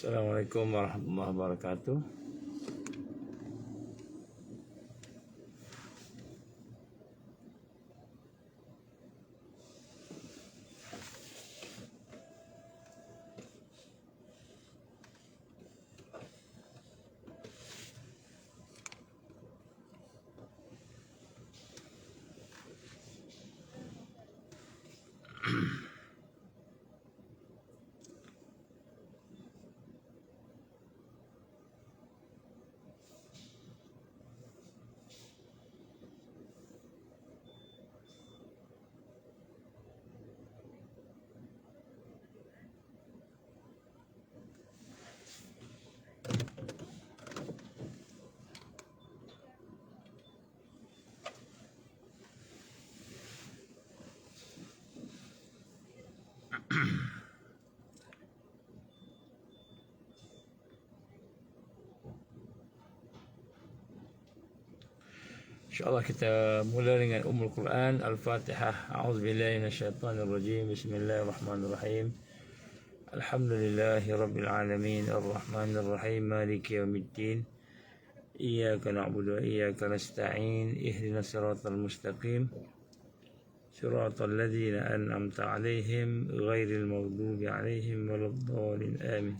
Assalamualaikum warahmatullahi wabarakatuh. InsyaAllah kita mula dengan Ummul Quran Al-Fatihah. A'udzubillahi minasyaitonirrajim. Bismillahirrahmanirrahim. Alhamdulillahi Rabbil Alamin. Ar-Rahmanirrahim. Maliki yawmiddin. Iyyaka na'budu wa iyyaka nasta'in. Ihdinas siratal mustaqim. Siratal ladzina an'amta 'alaihim ghairil maghdubi 'alaihim waladdallin. Amin.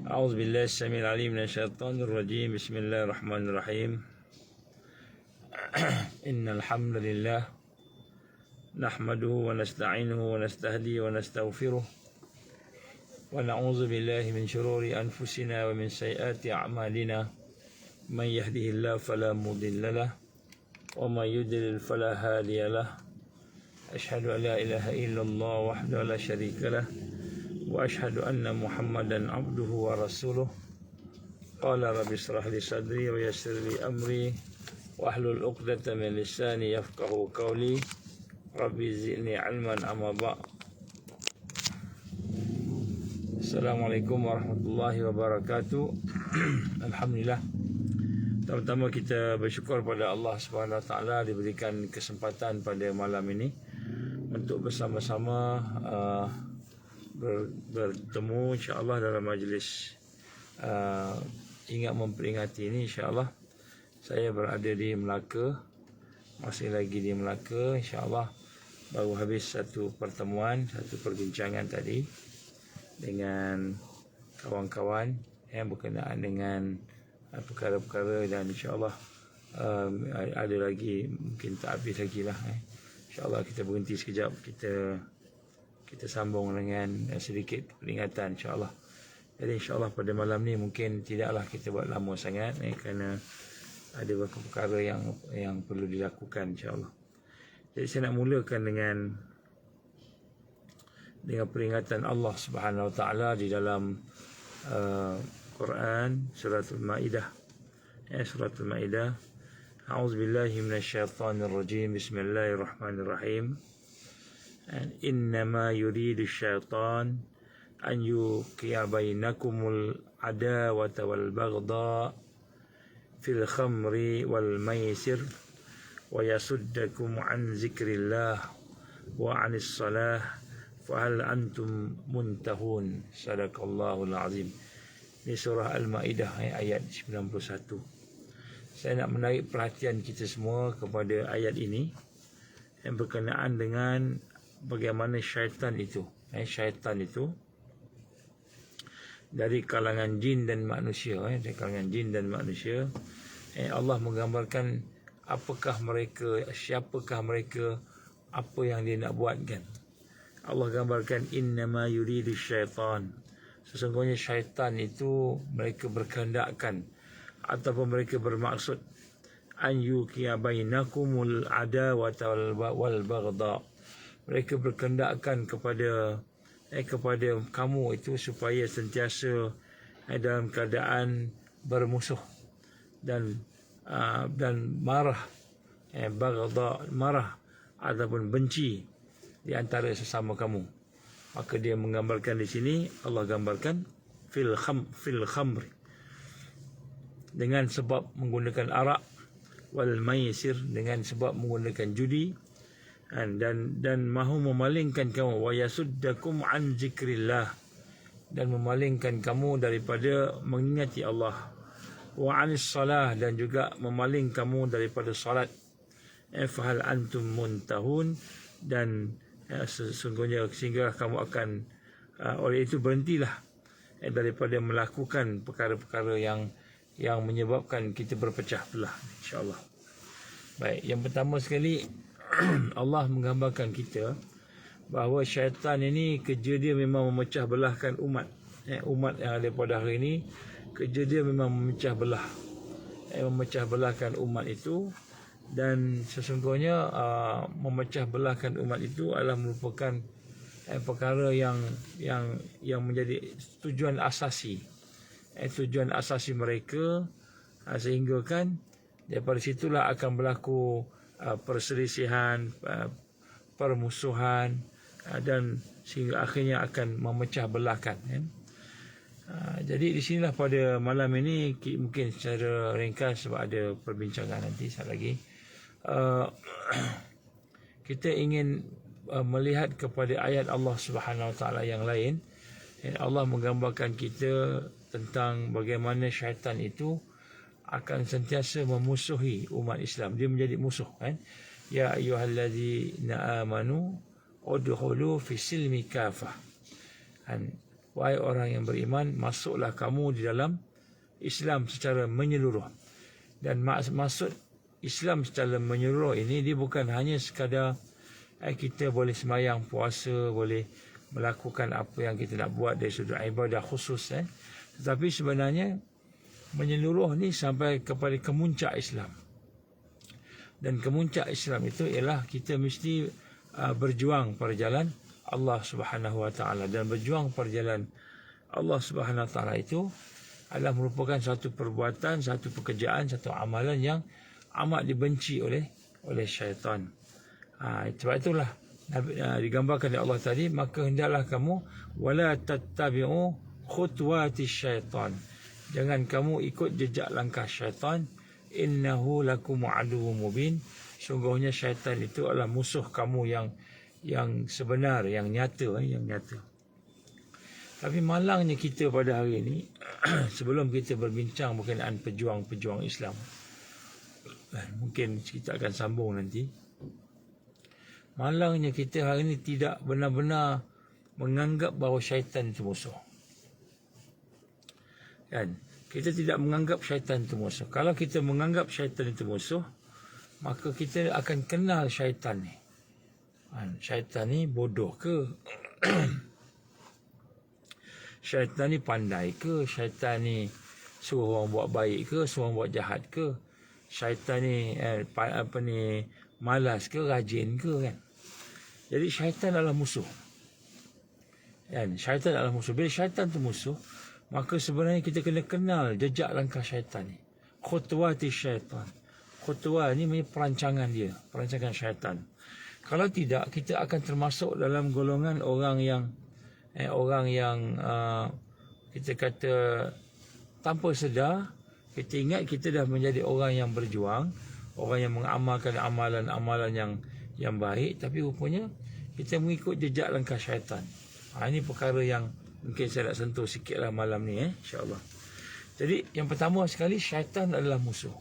أعوذ بالله السميع العليم من الشيطان الرجيم. بسم الله الرحمن الرحيم. إن الحمد لله نحمده ونستعينه ونستهديه ونستغفره ونعوذ بالله من شرور أنفسنا ومن سيئات أعمالنا. من يهده الله فلا مضل له ومن يضلل فلا هادي له. أشهد أن لا إله إلا الله وحده لا شريك له وأشهد أن محمدا عبده ورسوله. قال رب اشرح لي صدري ويسر لي أمري واحلل عقدة من لساني يفقهوا قولي. رب زدني علما. أما بعد. Assalamualaikum warahmatullahi wabarakatuh. Alhamdulillah. Pertama kita bersyukur pada Allah Subhanahu Wa Taala diberikan kesempatan pada malam ini untuk bersama-sama bertemu insyaAllah dalam majlis ingat memperingati ini. InsyaAllah saya berada di Melaka, masih lagi di Melaka. InsyaAllah baru habis satu pertemuan, satu perbincangan tadi dengan kawan-kawan yang berkenaan dengan perkara-perkara, dan insyaAllah ada lagi, mungkin tak habis lagi lah. InsyaAllah kita berhenti sekejap, kita sambung dengan sedikit peringatan insyaAllah. Jadi insyaAllah pada malam ni mungkin tidaklah kita buat lama sangat kerana ada beberapa perkara yang perlu dilakukan insyaAllah. Jadi saya nak mulakan dengan peringatan Allah Subhanahu Wa Taala di dalam Quran Suratul Maidah. Suratul Maidah. A'udzubillahi minasyaitonirrajim. Bismillahirrahmanirrahim. Innama yuridu syaitan an yuqi'a bainakumul adawata wal baghdha fil khamri wal maisir wa yasuddakum an zikrillah wa anis salah fahal antum muntahun. Sadaqallahul azim. Ini surah Al-Maidah ayat 91. Saya nak menarik perhatian kita semua kepada ayat ini yang berkenaan dengan bagaimana syaitan itu dari kalangan jin dan manusia. Dari kalangan jin dan manusia, Allah menggambarkan siapakah mereka, apa yang dia nak buat kan. Allah gambarkan innama yuridu syaitan, sesungguhnya syaitan itu mereka berkehendakkan ataupun mereka bermaksud an yuqi'a bainakumul adawata wal baghdha. Mereka berkehendakkan kepada kamu itu supaya sentiasa dalam keadaan bermusuh dan marah, baghdha, marah ataupun benci di antara sesama kamu. Maka dia menggambarkan di sini, Allah gambarkan fil khamri, dengan sebab menggunakan arak, wal maisir, dengan sebab menggunakan judi, dan mahu memalingkan kamu, wa yasuddakum an zikrillah, dan memalingkan kamu daripada mengingati Allah, wa anis salah, dan juga memaling kamu daripada salat. Fahal antum muntahun, dan sesungguhnya sehingga kamu akan oleh itu berhentilah daripada melakukan perkara-perkara yang menyebabkan kita berpecah belah, insya-Allah. Baik, yang pertama sekali Allah menggambarkan kita bahawa syaitan ini kerja dia memang memecah belahkan umat. Umat yang ada pada hari ini, kerja dia memang memecah belah, memecah belahkan umat itu. Dan sesungguhnya memecah belahkan umat itu adalah merupakan perkara yang menjadi tujuan asasi, tujuan asasi mereka, sehingga kan daripada situlah akan berlaku perselisihan, permusuhan, dan sehingga akhirnya akan memecah belahkan. Jadi di sinilah pada malam ini mungkin secara ringkas, sebab ada perbincangan nanti sekali lagi, kita ingin melihat kepada ayat Allah Subhanahu Wa Taala yang lain. Allah menggambarkan kita tentang bagaimana syaitan itu akan sentiasa memusuhi umat Islam. Dia menjadi musuh, kan? Ya ayyuhallazina amanu udkhulu fi silmi kafah. Wahai orang yang beriman, masuklah kamu di dalam Islam secara menyeluruh. Dan maksud Islam secara menyeluruh ini, dia bukan hanya sekadar kita boleh sembahyang, puasa, boleh melakukan apa yang kita nak buat dari sudut ibadah khusus, tetapi sebenarnya menyeluruh ni sampai kepada kemuncak Islam. Dan kemuncak Islam itu ialah kita mesti berjuang pada jalan Allah Subhanahu Wa Taala. Dan berjuang pada jalan Allah Subhanahu Wa Taala itu adalah merupakan satu perbuatan, satu pekerjaan, satu amalan yang amat dibenci oleh syaitan. Sebab itulah digambarkan oleh Allah tadi, maka hendaklah kamu wala tattabi'u khutuwati syaitan. Jangan kamu ikut jejak langkah syaitan. Innahu lakum aduwwum mubin. Sungguhnya syaitan itu adalah musuh kamu yang sebenar, yang nyata, Tapi malangnya kita pada hari ini, sebelum kita berbincang berkenaan pejuang-pejuang Islam, mungkin kita akan sambung nanti, malangnya kita hari ini tidak benar-benar menganggap bahawa syaitan itu musuh. Kan? Kita tidak menganggap syaitan itu musuh. Kalau kita menganggap syaitan itu musuh, maka kita akan kenal syaitan ni. Syaitan ni bodoh ke? Syaitan ni pandai ke? Syaitan ni suruh orang buat baik ke? Suruh orang buat jahat ke? Syaitan ni malas ke? Rajin ke? Kan? Jadi syaitan adalah musuh. Kan? Syaitan adalah musuh. Bila syaitan tu musuh, maka sebenarnya kita kena kenal jejak langkah syaitan ni. Khutuwati syaitan. Khutuwah ni perancangan dia, perancangan syaitan. Kalau tidak, kita akan termasuk dalam golongan orang yang kita kata tanpa sedar, kita ingat kita dah menjadi orang yang berjuang, orang yang mengamalkan amalan-amalan yang baik, tapi rupanya kita mengikut jejak langkah syaitan. Ini perkara yang mungkin saya nak sentuh sikitlah malam ni, insya-Allah. Jadi yang pertama sekali, syaitan adalah musuh.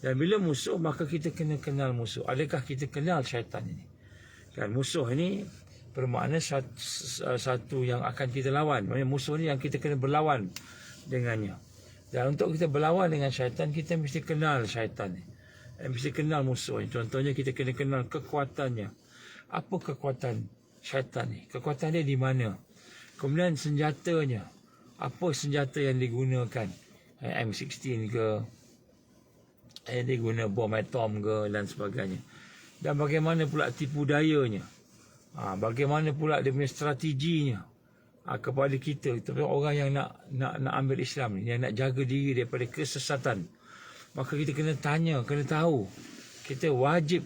Dan bila musuh, maka kita kena kenal musuh. Adakah kita kenal syaitan ini? Kan, musuh ini bermakna satu yang akan kita lawan. Maksudnya musuh ni yang kita kena berlawan dengannya. Dan untuk kita berlawan dengan syaitan, kita mesti kenal syaitan ni. Mesti kenal musuh ni. Contohnya kita kena kenal kekuatannya. Apa kekuatan syaitan ni? Kekuatan dia di mana? Kemudian senjatanya. Apa senjata yang digunakan? M16 ke? Dia guna bom atom ke dan sebagainya. Dan bagaimana pula tipu dayanya, bagaimana pula dia punya strateginya kepada kita orang yang nak ambil Islam ni, yang nak jaga diri daripada kesesatan. Maka kita kena tanya, kena tahu. Kita wajib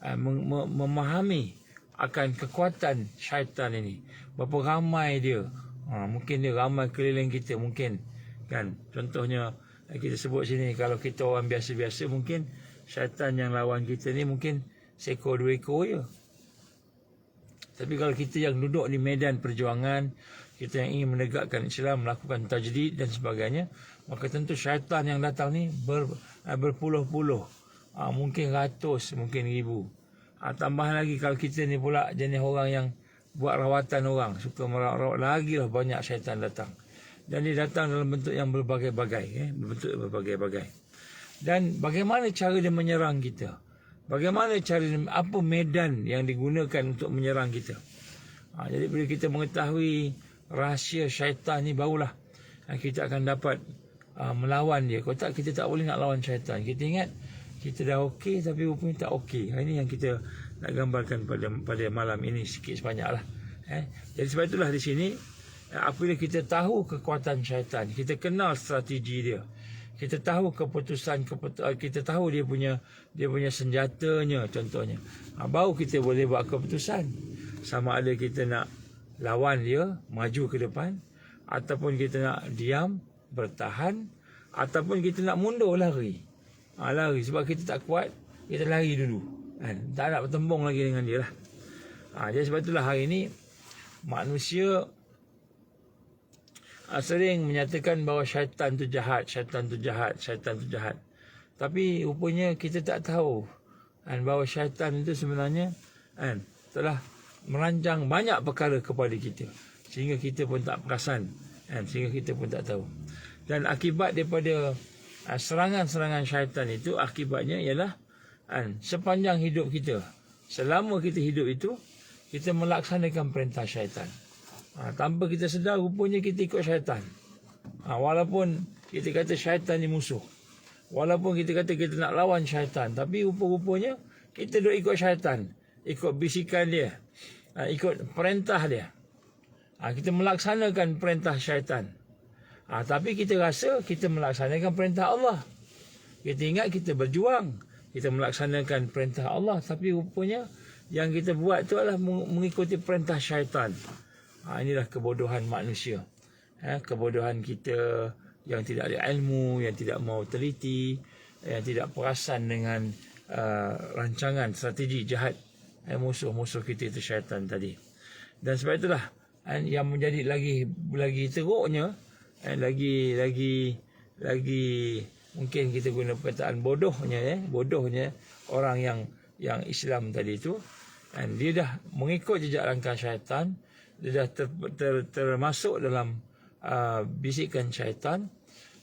memahami akan kekuatan syaitan ini. Berapa ramai dia. Mungkin dia ramai keliling kita, mungkin kan. Contohnya kita sebut sini, kalau kita orang biasa-biasa, mungkin syaitan yang lawan kita ni mungkin seekor 2 ekor je. Tapi kalau kita yang duduk di medan perjuangan, kita yang ingin menegakkan Islam, melakukan tajdid dan sebagainya, maka tentu syaitan yang datang ni berpuluh-puluh, mungkin ratus, mungkin ribu. Tambah lagi kalau kita ni pula jenis orang yang buat rawatan orang, suka merawat, lagi lah banyak syaitan datang. Dan dia datang dalam bentuk yang berbagai-bagai, bentuk berbagai-bagai. Dan bagaimana cara dia menyerang kita? Bagaimana cara, apa medan yang digunakan untuk menyerang kita? Jadi bila kita mengetahui rahsia syaitan ni, barulah kita akan dapat melawan dia. Kalau tak, kita tak boleh nak lawan syaitan. Kita ingat kita dah okey tapi rupanya tak okey. Ini yang kita nak gambarkan pada malam ini sikit sebanyak lah. Jadi sebab itulah di sini, apabila kita tahu kekuatan syaitan, kita kenal strategi dia, kita tahu kita tahu dia punya senjatanya contohnya, baru kita boleh buat keputusan sama ada kita nak lawan dia, maju ke depan, ataupun kita nak diam, bertahan, ataupun kita nak mundur, lari. Lari sebab kita tak kuat, kita lari dulu, tak nak bertembung lagi dengan dia lah. Jadi sebab itulah hari ini manusia sering menyatakan bahawa syaitan tu jahat, syaitan tu jahat, syaitan tu jahat. Tapi rupanya kita tak tahu bahawa syaitan itu sebenarnya telah merancang banyak perkara kepada kita, sehingga kita pun tak perasan, sehingga kita pun tak tahu. Dan akibat daripada serangan-serangan syaitan itu, akibatnya ialah sepanjang hidup kita, selama kita hidup itu, kita melaksanakan perintah syaitan. Tanpa kita sedar, rupanya kita ikut syaitan. Walaupun kita kata syaitan ni musuh, walaupun kita kata kita nak lawan syaitan, tapi rupa-rupanya kita duk ikut syaitan, ikut bisikan dia, ikut perintah dia. Kita melaksanakan perintah syaitan. Tapi kita rasa kita melaksanakan perintah Allah. Kita ingat kita berjuang, kita melaksanakan perintah Allah, tapi rupanya yang kita buat tu adalah mengikuti perintah syaitan. Inilah kebodohan manusia. Kebodohan kita yang tidak ada ilmu, yang tidak mau teliti, yang tidak perasan dengan rancangan strategi jahat musuh-musuh kita itu syaitan tadi. Dan sebab itulah yang menjadi lagi teruknya, lagi mungkin kita guna perkataan bodohnya orang yang Islam tadi itu, dia dah mengikut jejak langkah syaitan. Dia dah termasuk dalam bisikan syaitan,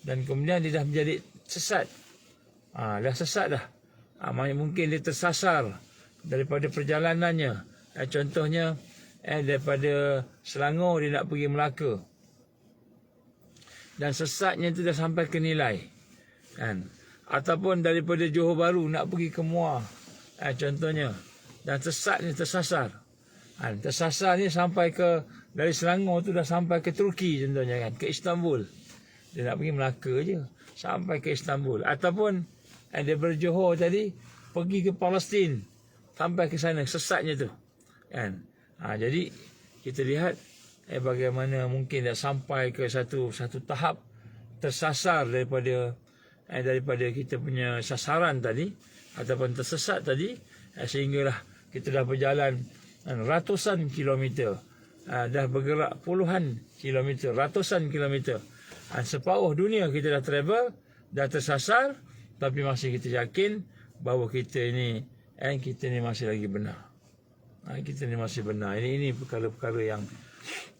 dan kemudian dia dah menjadi sesat. Dah sesat dah. Mungkin dia tersasar daripada perjalanannya. Contohnya daripada Selangor dia nak pergi Melaka, dan sesatnya itu dah sampai ke Nilai, ataupun daripada Johor Bahru nak pergi ke Muar, contohnya, dan sesatnya tersasar. Tersasar ni sampai ke, dari Selangor tu dah sampai ke Turki contohnya, ke Istanbul. Dia nak pergi Melaka je, sampai ke Istanbul. Ataupun daripada Johor tadi pergi ke Palestin, sampai ke sana, sesatnya tu. Jadi kita lihat bagaimana mungkin dah sampai ke satu tahap tersasar daripada kita punya sasaran tadi, ataupun tersesat tadi, sehinggalah kita dah berjalan ratusan kilometer, dah bergerak puluhan kilometer, ratusan kilometer, separuh dunia kita dah travel, dah tersasar, tapi masih kita yakin bahawa kita ni masih lagi benar. Kita ni masih benar. Ini perkara-perkara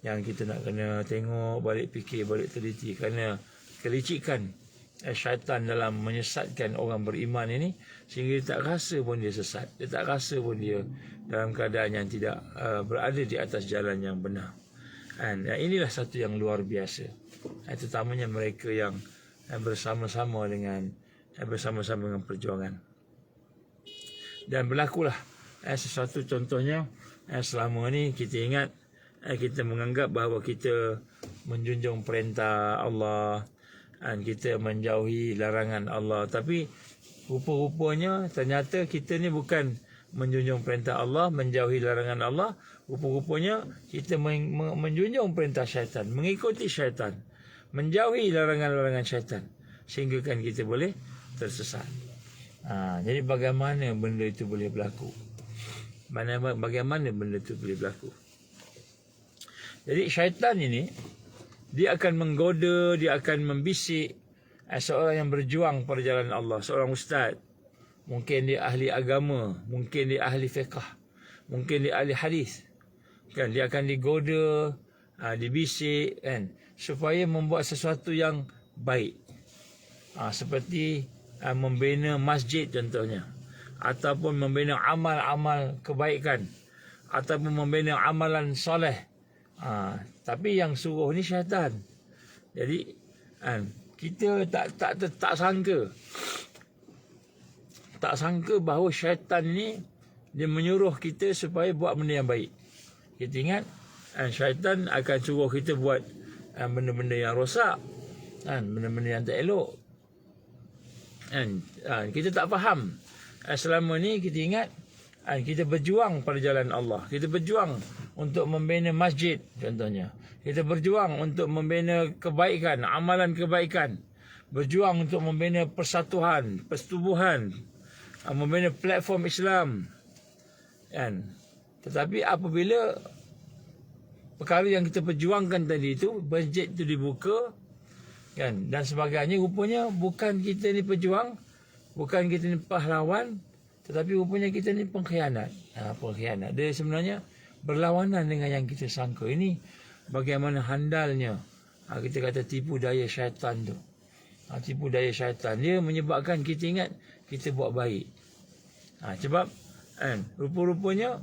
yang kita nak kena tengok balik, fikir balik, teliti, kerana kelicikan syaitan dalam menyesatkan orang beriman ini, sehingga dia tak rasa pun dia sesat, dia tak rasa pun dia dalam keadaan yang tidak berada di atas jalan yang benar. Inilah satu yang luar biasa, terutamanya mereka yang bersama-sama dengan perjuangan. Dan berlakulah sesuatu, contohnya selama ni kita ingat, kita menganggap bahawa kita menjunjung perintah Allah, kita menjauhi larangan Allah. Tapi rupa-rupanya ternyata kita ni bukan menjunjung perintah Allah, menjauhi larangan Allah. Rupa-rupanya kita menjunjung perintah syaitan, mengikuti syaitan, menjauhi larangan-larangan syaitan, sehingga kan kita boleh tersesat. Jadi bagaimana benda itu boleh berlaku? bagaimana benda itu boleh berlaku. Jadi syaitan ini, dia akan menggoda, dia akan membisik seorang yang berjuang pada jalan Allah, seorang ustaz. Mungkin dia ahli agama, mungkin dia ahli fiqh, mungkin dia ahli hadis. Kan, dia akan digoda, dibisik kan, supaya membuat sesuatu yang baik. Seperti membina masjid contohnya, ataupun membina amal-amal kebaikan, ataupun membina amalan soleh. Tapi yang suruh ni syaitan. Jadi kita tak sangka bahawa syaitan ni dia menyuruh kita supaya buat benda yang baik. Kita ingat syaitan akan suruh kita buat benda-benda yang rosak, benda-benda yang tak elok. Kita tak faham. Selama ni kita ingat kita berjuang pada jalan Allah. Kita berjuang untuk membina masjid contohnya. Kita berjuang untuk membina kebaikan, amalan kebaikan. Berjuang untuk membina persatuan, persetubuhan, membina platform Islam. Tetapi apabila perkara yang kita perjuangkan tadi itu, masjid itu dibuka dan sebagainya, rupanya bukan kita ni pejuang, bukan kita ni pahlawan, tetapi rupanya kita ni pengkhianat. Pengkhianat. Dia sebenarnya berlawanan dengan yang kita sangka. Ini bagaimana handalnya kita kata tipu daya syaitan tu. Tipu daya syaitan. Dia menyebabkan kita ingat kita buat baik. Sebab rupa-rupanya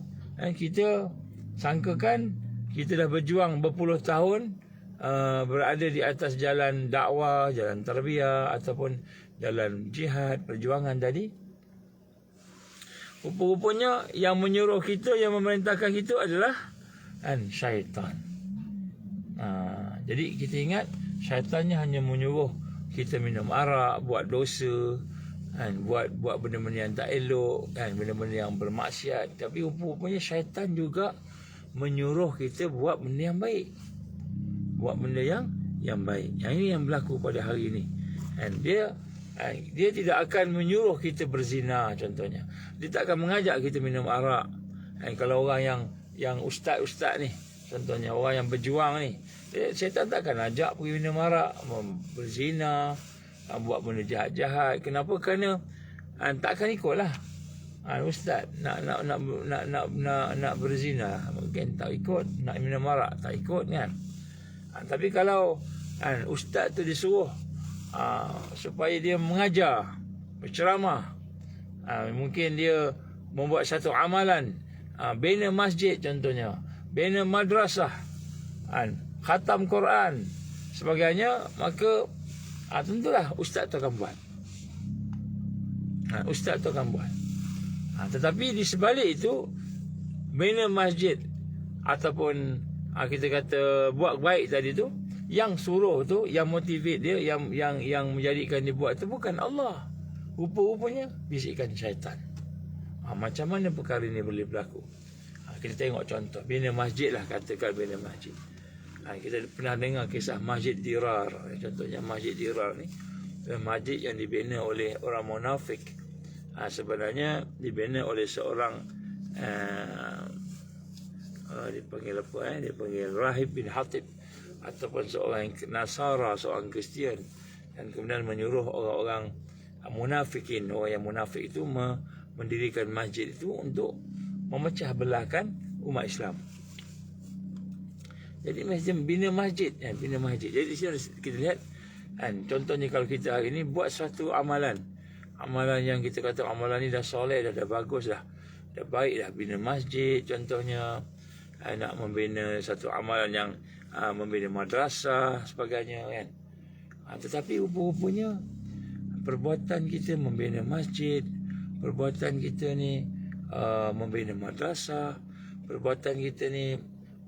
kita sangkakan kita dah berjuang berpuluh tahun, berada di atas jalan dakwah, jalan tarbiyah ataupun jalan jihad, perjuangan tadi. Rupa-rupanya yang menyuruh kita, yang memerintahkan kita adalah syaitan. Jadi kita ingat syaitannya hanya menyuruh kita minum arak, buat dosa, buat benda-benda yang tak elok, benda-benda yang bermaksiat. Tapi rupa-rupanya syaitan juga menyuruh kita buat benda yang baik. Buat benda yang baik. Yang ini yang berlaku pada hari ini. Dia tidak akan menyuruh kita berzina contohnya. Dia tak akan mengajak kita minum arak. Kalau orang yang ustaz-ustaz ni contohnya, orang yang berjuang ni, syaitan tak akan ajak pergi minum arak, berzina, buat benda jahat-jahat. Kenapa? Kerana tak akan ikutlah. Ustaz nak berzina mungkin tak ikut, nak minum arak tak ikut kan. Tapi kalau ustaz tu disuruh supaya dia mengajar, berceramah, mungkin dia membuat satu amalan, bina masjid contohnya, bina madrasah, khatam Quran sebagainya, maka tentulah ustaz tu akan buat. Ustaz tu akan buat. Tetapi di sebalik itu, bina masjid ataupun kita kata buat baik tadi tu, yang suruh tu, yang motivate dia, yang menjadikan dia buat tu bukan Allah. Rupa-rupanya bisikan syaitan. Macam mana perkara ini boleh berlaku? Kita tengok contoh. Bina masjid lah, katakan bina masjid. Kita pernah dengar kisah Masjid Dirar. Contohnya Masjid Dirar ni, masjid yang dibina oleh orang munafik. Sebenarnya dibina oleh seorang dipanggil apa? Dipanggil Rahib bin Hatib, ataupun seorang Nasara, seorang Kristian, dan kemudian menyuruh orang-orang munafikin, orang yang munafik itu mendirikan masjid itu untuk memecah belahkan umat Islam. Jadi bina masjid, bina masjid. Jadi sini kita lihat, contohnya kalau kita hari ini buat suatu amalan yang kita kata amalan ni dah soleh, dah bagus dah baik dah, bina masjid contohnya, nak membina satu amalan yang membina madrasah sebagainya kan. Tetapi rupa-rupanya perbuatan kita membina masjid, perbuatan kita ni membina madrasah, perbuatan kita ni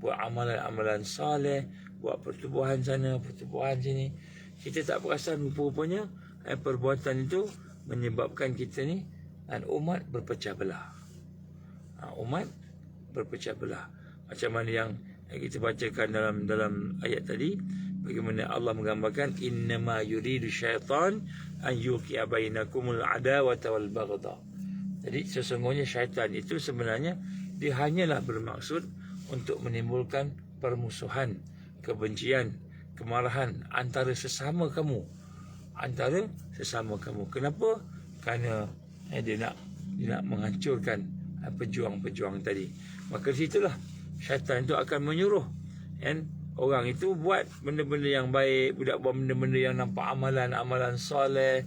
buat amalan-amalan saleh, buat pertubuhan sana, pertubuhan sini, kita tak perasan rupa-rupanya perbuatan itu menyebabkan kita ni umat berpecah belah. Umat berpecah belah. Macam mana yang kita bacakan dalam ayat tadi, bagaimana Allah menggambarkan innama yuridu syaitan an yuqi'a bainakumul adawata wal baghdha. Jadi sesungguhnya syaitan itu sebenarnya dia hanyalah bermaksud untuk menimbulkan permusuhan, kebencian, kemarahan antara sesama kamu. Kenapa? Kerana dia nak menghancurkan pejuang-pejuang tadi. Maka di situlah syaitan itu akan menyuruh orang itu buat benda-benda yang baik, buat benda-benda yang nampak amalan soleh,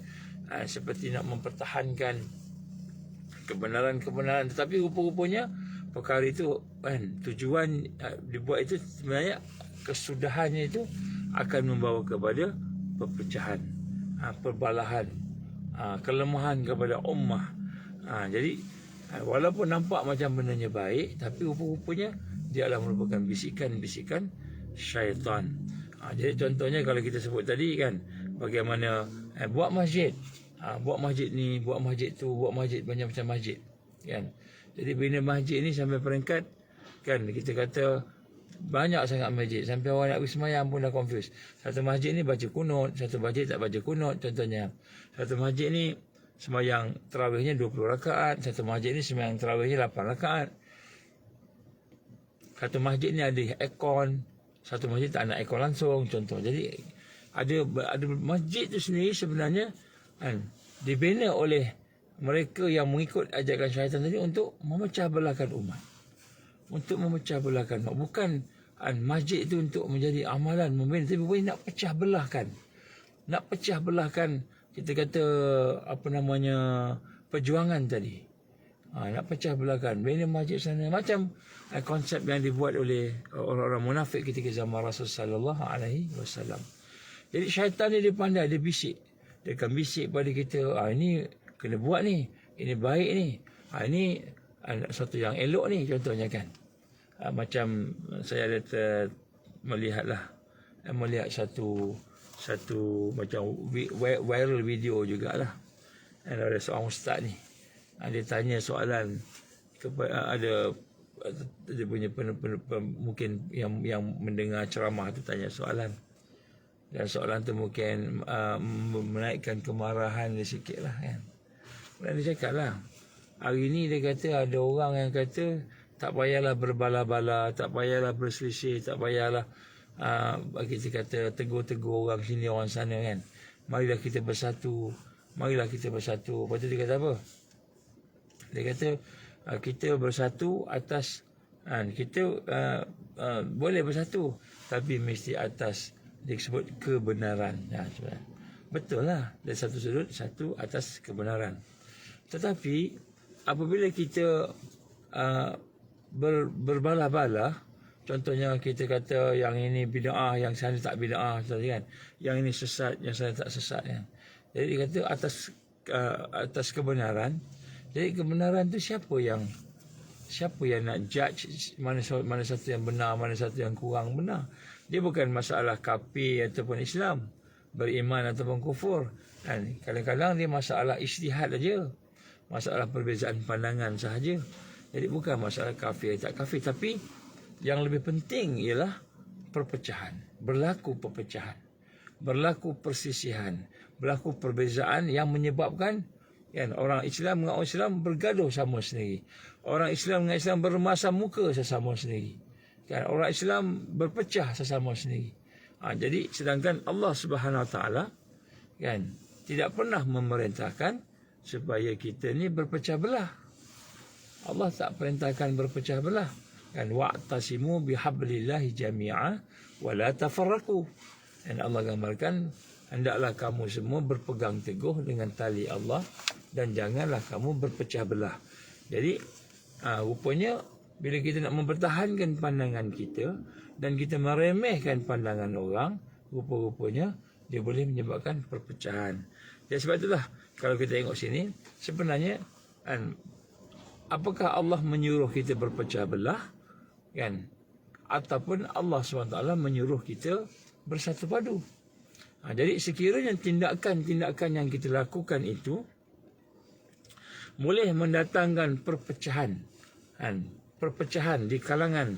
seperti nak mempertahankan kebenaran, tetapi rupa-rupanya perkara itu tujuan dibuat itu sebenarnya kesudahannya itu akan membawa kepada perpecahan, perbalahan, kelemahan kepada ummah. Jadi walaupun nampak macam bendanya baik, tapi rupa-rupanya dia adalah merupakan bisikan-bisikan syaitan. Jadi contohnya kalau kita sebut tadi kan, bagaimana buat masjid, buat masjid ni, buat masjid tu, buat masjid, banyak macam masjid kan. Jadi bina masjid ni sampai peringkat kan, kita kata banyak sangat masjid, sampai orang nak pergi semayang pun dah confuse. Satu masjid ni baca kunut, satu masjid tak baca kunut. Contohnya, satu masjid ni semayang tarawihnya 20 rakaat, satu masjid ni semayang tarawihnya 8 rakaat. Satu masjid ni ada aircon, satu masjid tak ada aircon langsung, contoh. Jadi ada masjid tu sendiri sebenarnya dibina oleh mereka yang mengikut ajakan syaitan tadi untuk memecah belahkan umat. Untuk memecah belahkan umat. Bukan masjid itu untuk menjadi amalan membina, tapi boleh nak pecah belahkan. Nak pecah belahkan, kita kata perjuangan tadi. Nak pecah belahkan, bina masjid sana. Macam konsep yang dibuat oleh orang-orang munafik ketika zaman Rasulullah SAW. Jadi syaitan ni dia pandai, dia bisik. Dia akan bisik pada kita, ini kena buat ni, ini baik ni, ini satu yang elok ni, contohnya kan. Macam saya ada melihat satu macam viral video jugalah. Ada seorang ustaz ni, dia tanya soalan kepada dia punya mungkin yang mendengar ceramah tu tanya soalan. Dan soalan tu mungkin menaikkan kemarahan dia sikit lah kan. Dan dia cakap lah, hari ni dia kata ada orang yang kata tak payahlah berbala-bala, tak payahlah berselisih, tak payahlah kita kata tegur-tegur orang sini orang sana kan. Marilah kita bersatu. Lepas tu dia kata apa? Dia kata kita bersatu atas kita boleh bersatu, tapi mesti atas dia sebut kebenaran. Betul lah, dari satu sudut, satu atas kebenaran. Tetapi apabila kita berbala-bala, contohnya kita kata yang ini bid'ah, yang sana tak bid'ah, kan? Yang ini sesat, yang sana tak sesat kan? Jadi dia kata atas kebenaran. Jadi kebenaran tu siapa yang nak judge mana satu yang benar, mana satu yang kurang benar? Dia bukan masalah kafir ataupun Islam, beriman ataupun kufur. Kadang-kadang dia masalah ijtihad saja, masalah perbezaan pandangan sahaja. Jadi bukan masalah kafir tak kafir, tapi yang lebih penting ialah perpecahan. Berlaku perpecahan, berlaku persisihan, berlaku perbezaan yang menyebabkan orang Islam dengan orang Islam bergaduh sama sendiri. Orang Islam dengan Islam bermasam muka sesama sendiri. Orang Islam berpecah sesama sendiri. Jadi sedangkan Allah Subhanahu Wa Taala tidak pernah memerintahkan supaya kita ni berpecah belah. Allah tak perintahkan berpecah belah. Wa'tasimu bihablillahi jami'a wa la tafarraqu. Dan Allah gambarkan, hendaklah kamu semua berpegang teguh dengan tali Allah dan janganlah kamu berpecah belah. Jadi rupanya bila kita nak mempertahankan pandangan kita dan kita meremehkan pandangan orang, rupa-rupanya dia boleh menyebabkan perpecahan. Jadi sebab itulah kalau kita tengok sini, sebenarnya apakah Allah menyuruh kita berpecah belah ataupun Allah SWT menyuruh kita bersatu padu? Jadi sekiranya tindakan-tindakan yang kita lakukan itu boleh mendatangkan perpecahan di kalangan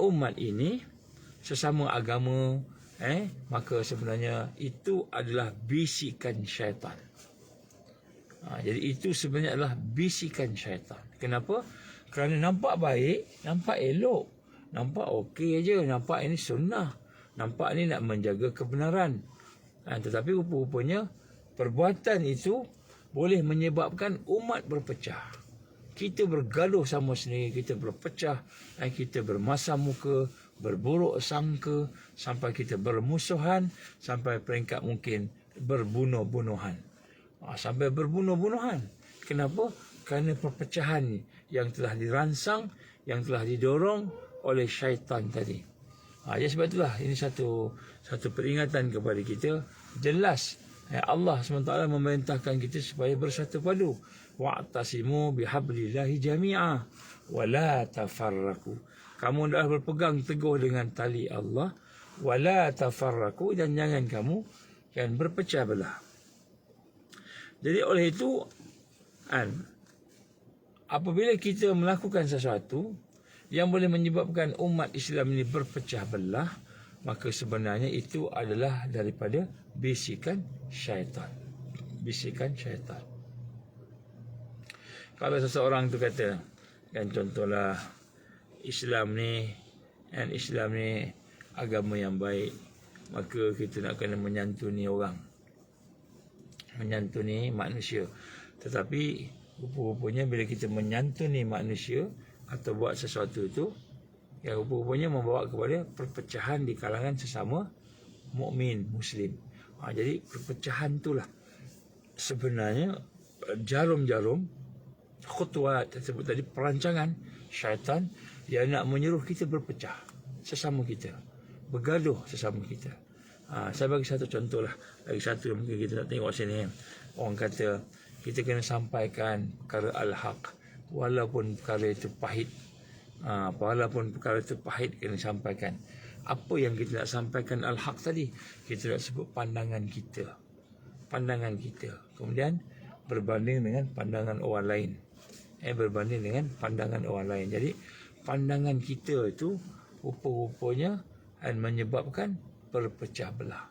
umat ini sesama agama, maka sebenarnya itu adalah bisikan syaitan. Jadi itu sebenarnya adalah bisikan syaitan. Kenapa? Kerana nampak baik, nampak elok, nampak okey aja, nampak ini sunnah, nampak ni nak menjaga kebenaran. Tetapi rupa-rupanya perbuatan itu boleh menyebabkan umat berpecah. Kita bergaduh sama sendiri, kita berpecah, kita bermasam muka, berburuk sangka, sampai kita bermusuhan, sampai peringkat mungkin berbunuh-bunuhan. Sampai berbunuh-bunuhan. Kenapa? Kerana perpecahan yang telah dirangsang, yang telah didorong oleh syaitan tadi. Jadi sebab itulah ini satu peringatan kepada kita. Jelas Allah SWT memerintahkan kita supaya bersatu padu. Wa'tasimu bihablillahi jami'a wa la tafarraku. Kamu dah berpegang teguh dengan tali Allah, wa la tafarraku, dan jangan kamu berpecah belah. Jadi oleh itu apabila kita melakukan sesuatu yang boleh menyebabkan umat Islam ini berpecah belah, maka sebenarnya itu adalah daripada bisikan syaitan. Bisikan syaitan. Kalau seseorang tu kata, contohlah Islam ni agama yang baik, maka kita nak kena menyantuni orang, menyantuni manusia. Tetapi rupa-rupanya bila kita menyantuni manusia atau buat sesuatu itu, yang rupa-rupanya membawa kepada perpecahan di kalangan sesama mukmin muslim. Jadi perpecahan itulah sebenarnya jarum-jarum khutwat tersebut tadi, perancangan syaitan yang nak menyuruh kita berpecah sesama kita, bergaduh sesama kita. Saya bagi satu contoh lah, lagi satu yang mungkin kita nak tengok sini. Orang kata kita kena sampaikan perkara al-haq, walaupun perkara itu pahit. Walaupun perkara itu pahit, kena sampaikan. Apa yang kita nak sampaikan al-haq tadi? Kita nak sebut pandangan kita. Pandangan kita. Kemudian berbanding dengan pandangan orang lain. Berbanding dengan pandangan orang lain. Jadi pandangan kita itu rupa-rupanya menyebabkan berpecah belah.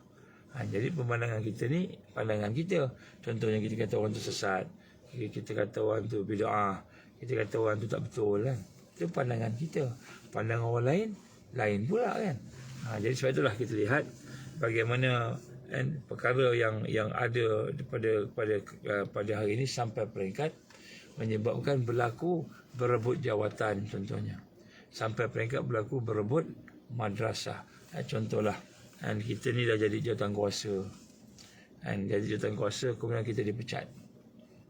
Jadi pemandangan kita ni, pandangan kita. Contohnya kita kata orang tu sesat, kita kata orang tu bid'ah, kita kata orang tu tak betul kan. Itu pandangan kita. Pandangan orang lain pula kan. Jadi sebab itulah kita lihat bagaimana perkara yang ada pada hari ini sampai peringkat menyebabkan berlaku berebut jawatan contohnya. Sampai peringkat berlaku berebut madrasah. Contohlah, kita ni dah jadi jawatan kuasa. Jadi jawatan kuasa, kemudian kita dipecat.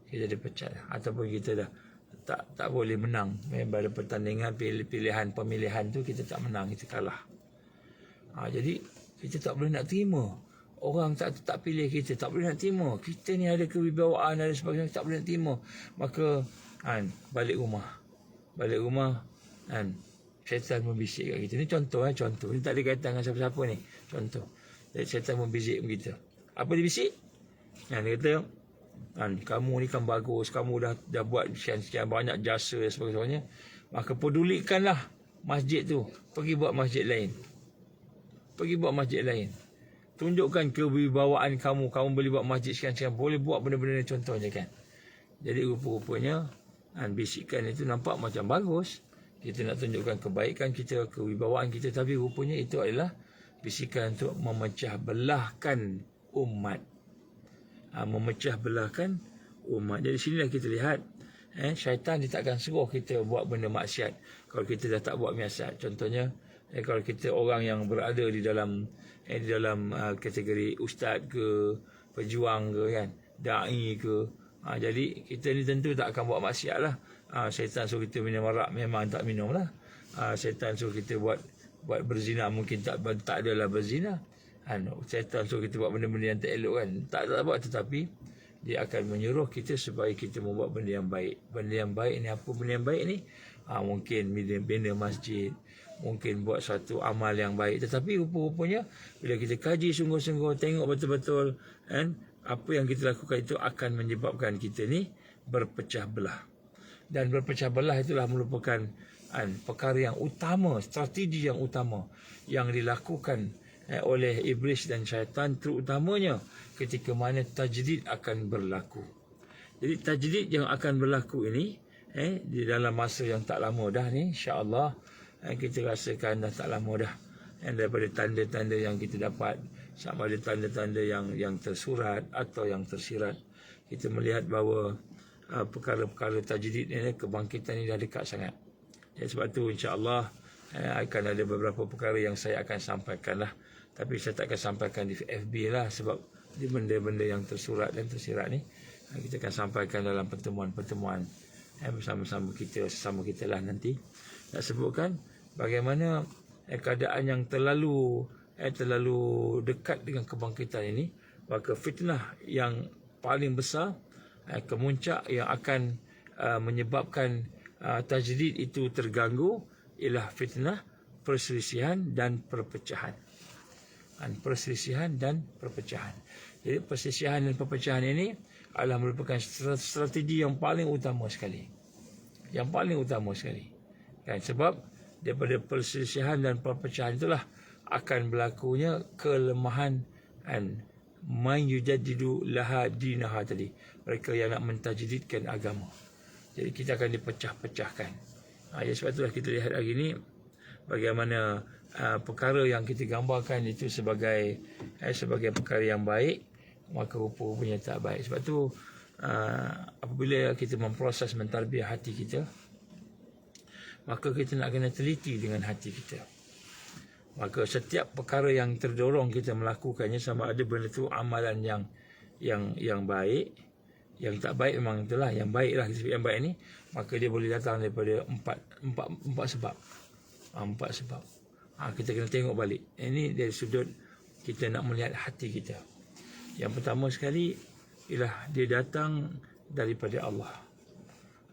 Kita dipecat. Ataupun kita dah tak boleh menang. Pada pertandingan pemilihan tu kita tak menang, kita kalah. Jadi kita tak boleh nak terima. Orang tak pilih kita, tak boleh nak terima. Kita ni ada kewibawaan, ada sebagainya, tak boleh nak terima. Maka balik rumah. Balik rumah syaitan membisik kat kita. Ni contoh. Ni tak ada kaitan dengan siapa-siapa ni. Contoh. Jadi syaitan membisik kita. Apa dia bisik? Dia kata, kamu ni kan bagus, kamu dah buat sekian banyak jasa dan sebagainya. Maka pedulikanlah masjid tu. Pergi buat masjid lain. Tunjukkan kewibawaan kamu. Kamu boleh buat masjid sekian-sekian. Boleh buat benda-benda ni, contohnya kan. Jadi rupa-rupanya bisikan itu nampak macam bagus. Kita nak tunjukkan kebaikan kita, kewibawaan kita. Tapi rupanya itu adalah bisikan untuk memecah belahkan umat. Memecah belahkan umat. Jadi sinilah kita lihat, syaitan dia takkan suruh kita buat benda maksiat kalau kita dah tak buat maksiat. Contohnya, kalau kita orang yang berada di dalam kategori ustaz ke, pejuang ke kan, da'i ke, jadi kita ni tentu tak akan buat maksiat lah. Syaitan suruh kita minum arak, memang tak minum lah. Syaitan suruh kita buat berzina, mungkin tak adalah berzina. Syaitan suruh kita buat benda-benda yang tak elok kan, tak buat. Tetapi dia akan menyuruh kita supaya kita membuat benda yang baik. Benda yang baik ni apa? Benda yang baik ni mungkin bina masjid, mungkin buat satu amal yang baik. Tetapi rupa-rupanya bila kita kaji sungguh-sungguh, tengok betul-betul, apa yang kita lakukan itu akan menyebabkan kita ni berpecah belah. Dan berpecah belah itulah merupakan perkara yang utama, strategi yang utama yang dilakukan oleh iblis dan syaitan, terutamanya ketika mana tajdid akan berlaku. Jadi tajdid yang akan berlaku ini di dalam masa yang tak lama dah ni, insya-Allah kita rasakan dah tak lama dah. Daripada tanda-tanda yang kita dapat, sama ada tanda-tanda yang tersurat atau yang tersirat, kita melihat bahawa perkara-perkara tajdid ni, kebangkitan ni dah dekat sangat. Jadi sebab tu insya-Allah akan ada beberapa perkara yang saya akan sampaikan lah. Tapi saya tak akan sampaikan di FB lah, sebab di benda-benda yang tersurat dan tersirat ni kita akan sampaikan dalam pertemuan-pertemuan bersama-sama kita, sesama kita lah nanti. Nak sebutkan bagaimana keadaan yang terlalu dekat dengan kebangkitan ini, maka fitnah yang paling besar, kemuncak yang akan menyebabkan tajdid itu terganggu ialah fitnah perselisihan dan perpecahan. Perselisihan dan perpecahan. Jadi perselisihan dan perpecahan ini adalah merupakan strategi yang paling utama sekali. Yang paling utama sekali. Kan, sebab daripada perselisihan dan perpecahan itulah akan berlakunya kelemahan man yujaddidu laha dinaha tadi. Mereka yang nak mentajdidkan agama. Jadi kita akan dipecah-pecahkan. Sebab itulah kita lihat hari ini bagaimana perkara yang kita gambarkan itu sebagai perkara yang baik, maka rupa-rupanya tak baik. Sebab tu apabila kita memproses mentarbiah hati kita, maka kita nak kena teliti dengan hati kita. Maka setiap perkara yang terdorong kita melakukannya, sama ada benda tu amalan yang baik, yang tak baik memang itulah, yang baik lah. Yang baik ni, maka dia boleh datang daripada empat sebab. Empat sebab. Kita kena tengok balik. Ini dari sudut kita nak melihat hati kita. Yang pertama sekali ialah dia datang daripada Allah.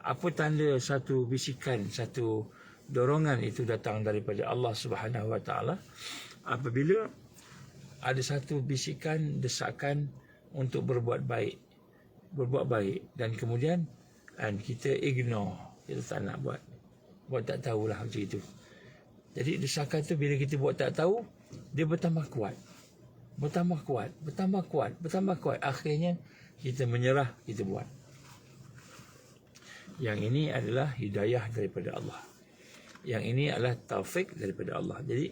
Apa tanda satu bisikan, satu dorongan itu datang daripada Allah Subhanahu Wa Taala? Apabila ada satu bisikan, desakan untuk berbuat baik, dan kemudian kita ignore, kita tak nak buat tak tahulah macam itu. Jadi desakan tu bila kita buat tak tahu, dia bertambah kuat. Akhirnya kita menyerah, kita buat. Yang ini adalah hidayah daripada Allah. Yang ini adalah taufik daripada Allah. Jadi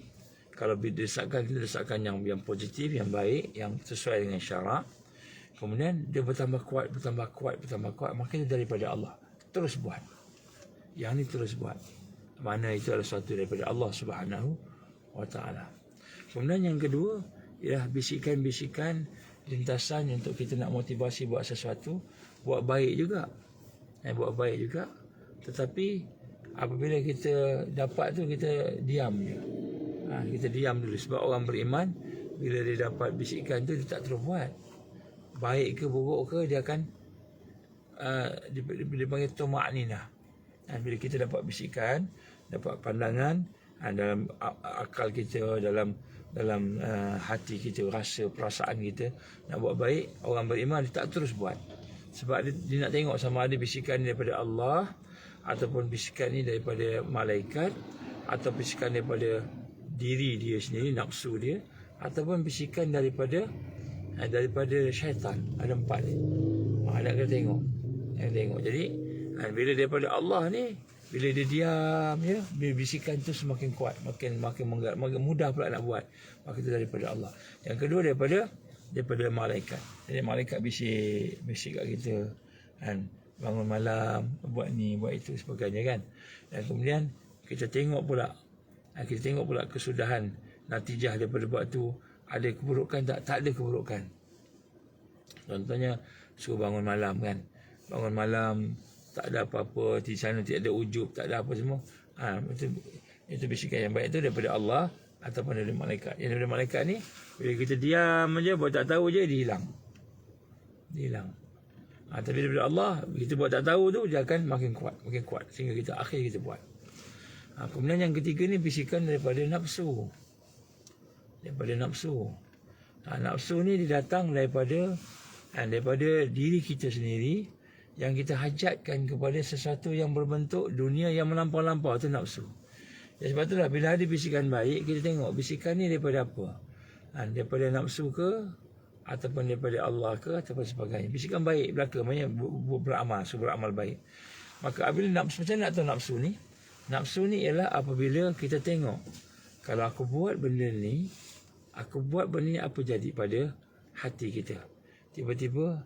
kalau desakan yang positif, yang baik, yang sesuai dengan syarak, kemudian dia bertambah kuat, maka itu daripada Allah. Terus buat. Yang ini terus buat. Mana itu adalah sesuatu daripada Allah Subhanahu Wa Taala. Kemudian yang kedua ialah bisikan-bisikan lintasan untuk kita nak motivasi buat sesuatu, buat baik juga. Tetapi apabila kita dapat tu, kita diam je. Kita diam dulu. Sebab orang beriman, bila dia dapat bisikan tu, dia tak terus buat. Baik ke buruk ke, dia akan dipanggil tuma'ninah. Bila kita dapat bisikan, dapat pandangan dalam akal kita, dalam hati kita, rasa, perasaan kita nak buat baik, orang beriman dia tak terus buat. Sebab dia nak tengok sama ada bisikan daripada Allah, ataupun bisikan ni daripada malaikat, atau bisikan daripada diri dia sendiri, nafsu dia, ataupun bisikan daripada syaitan. Ada empat ni. Nak kena tengok. Jadi bila daripada Allah ni, bila dia diam ya, bisikan tu semakin kuat, makin mudah pula nak buat. Maka itu daripada Allah. Yang kedua daripada malaikat. Jadi malaikat bisik kat kita, bangun malam, buat ni, buat itu, sebagainya kan. Dan kemudian kita tengok pula kesudahan, natijah daripada buat tu, ada keburukan tak? Tak ada keburukan. Contohnya suruh bangun malam kan. Bangun malam tak ada apa-apa, di sana tidak ada ujub, tak ada apa semua. Itu bisikan yang baik tu daripada Allah ataupun dari malaikat. Yang daripada malaikat ni, bila kita diam aja, buat tak tahu je, dia hilang. Tapi daripada Allah, kita buat tak tahu tu, dia akan makin kuat sehingga kita akhir kita buat. Kemudian yang ketiga ni bisikan daripada nafsu. Nafsu ni dia datang daripada diri kita sendiri, yang kita hajatkan kepada sesuatu yang berbentuk dunia yang melampau-lampau, tu nafsu. Sebab itulah bila ada bisikan baik, kita tengok bisikan ni daripada apa. Daripada nafsu ke, ataupun daripada Allah ke, ataupun sebagainya. Bisikan baik belaka, maknanya beramal, beramal baik. Maka apabila nafsu, macam mana nak tahu nafsu ni? Nafsu ni ialah apabila kita tengok, kalau aku buat benda ni, apa jadi pada hati kita. Tiba-tiba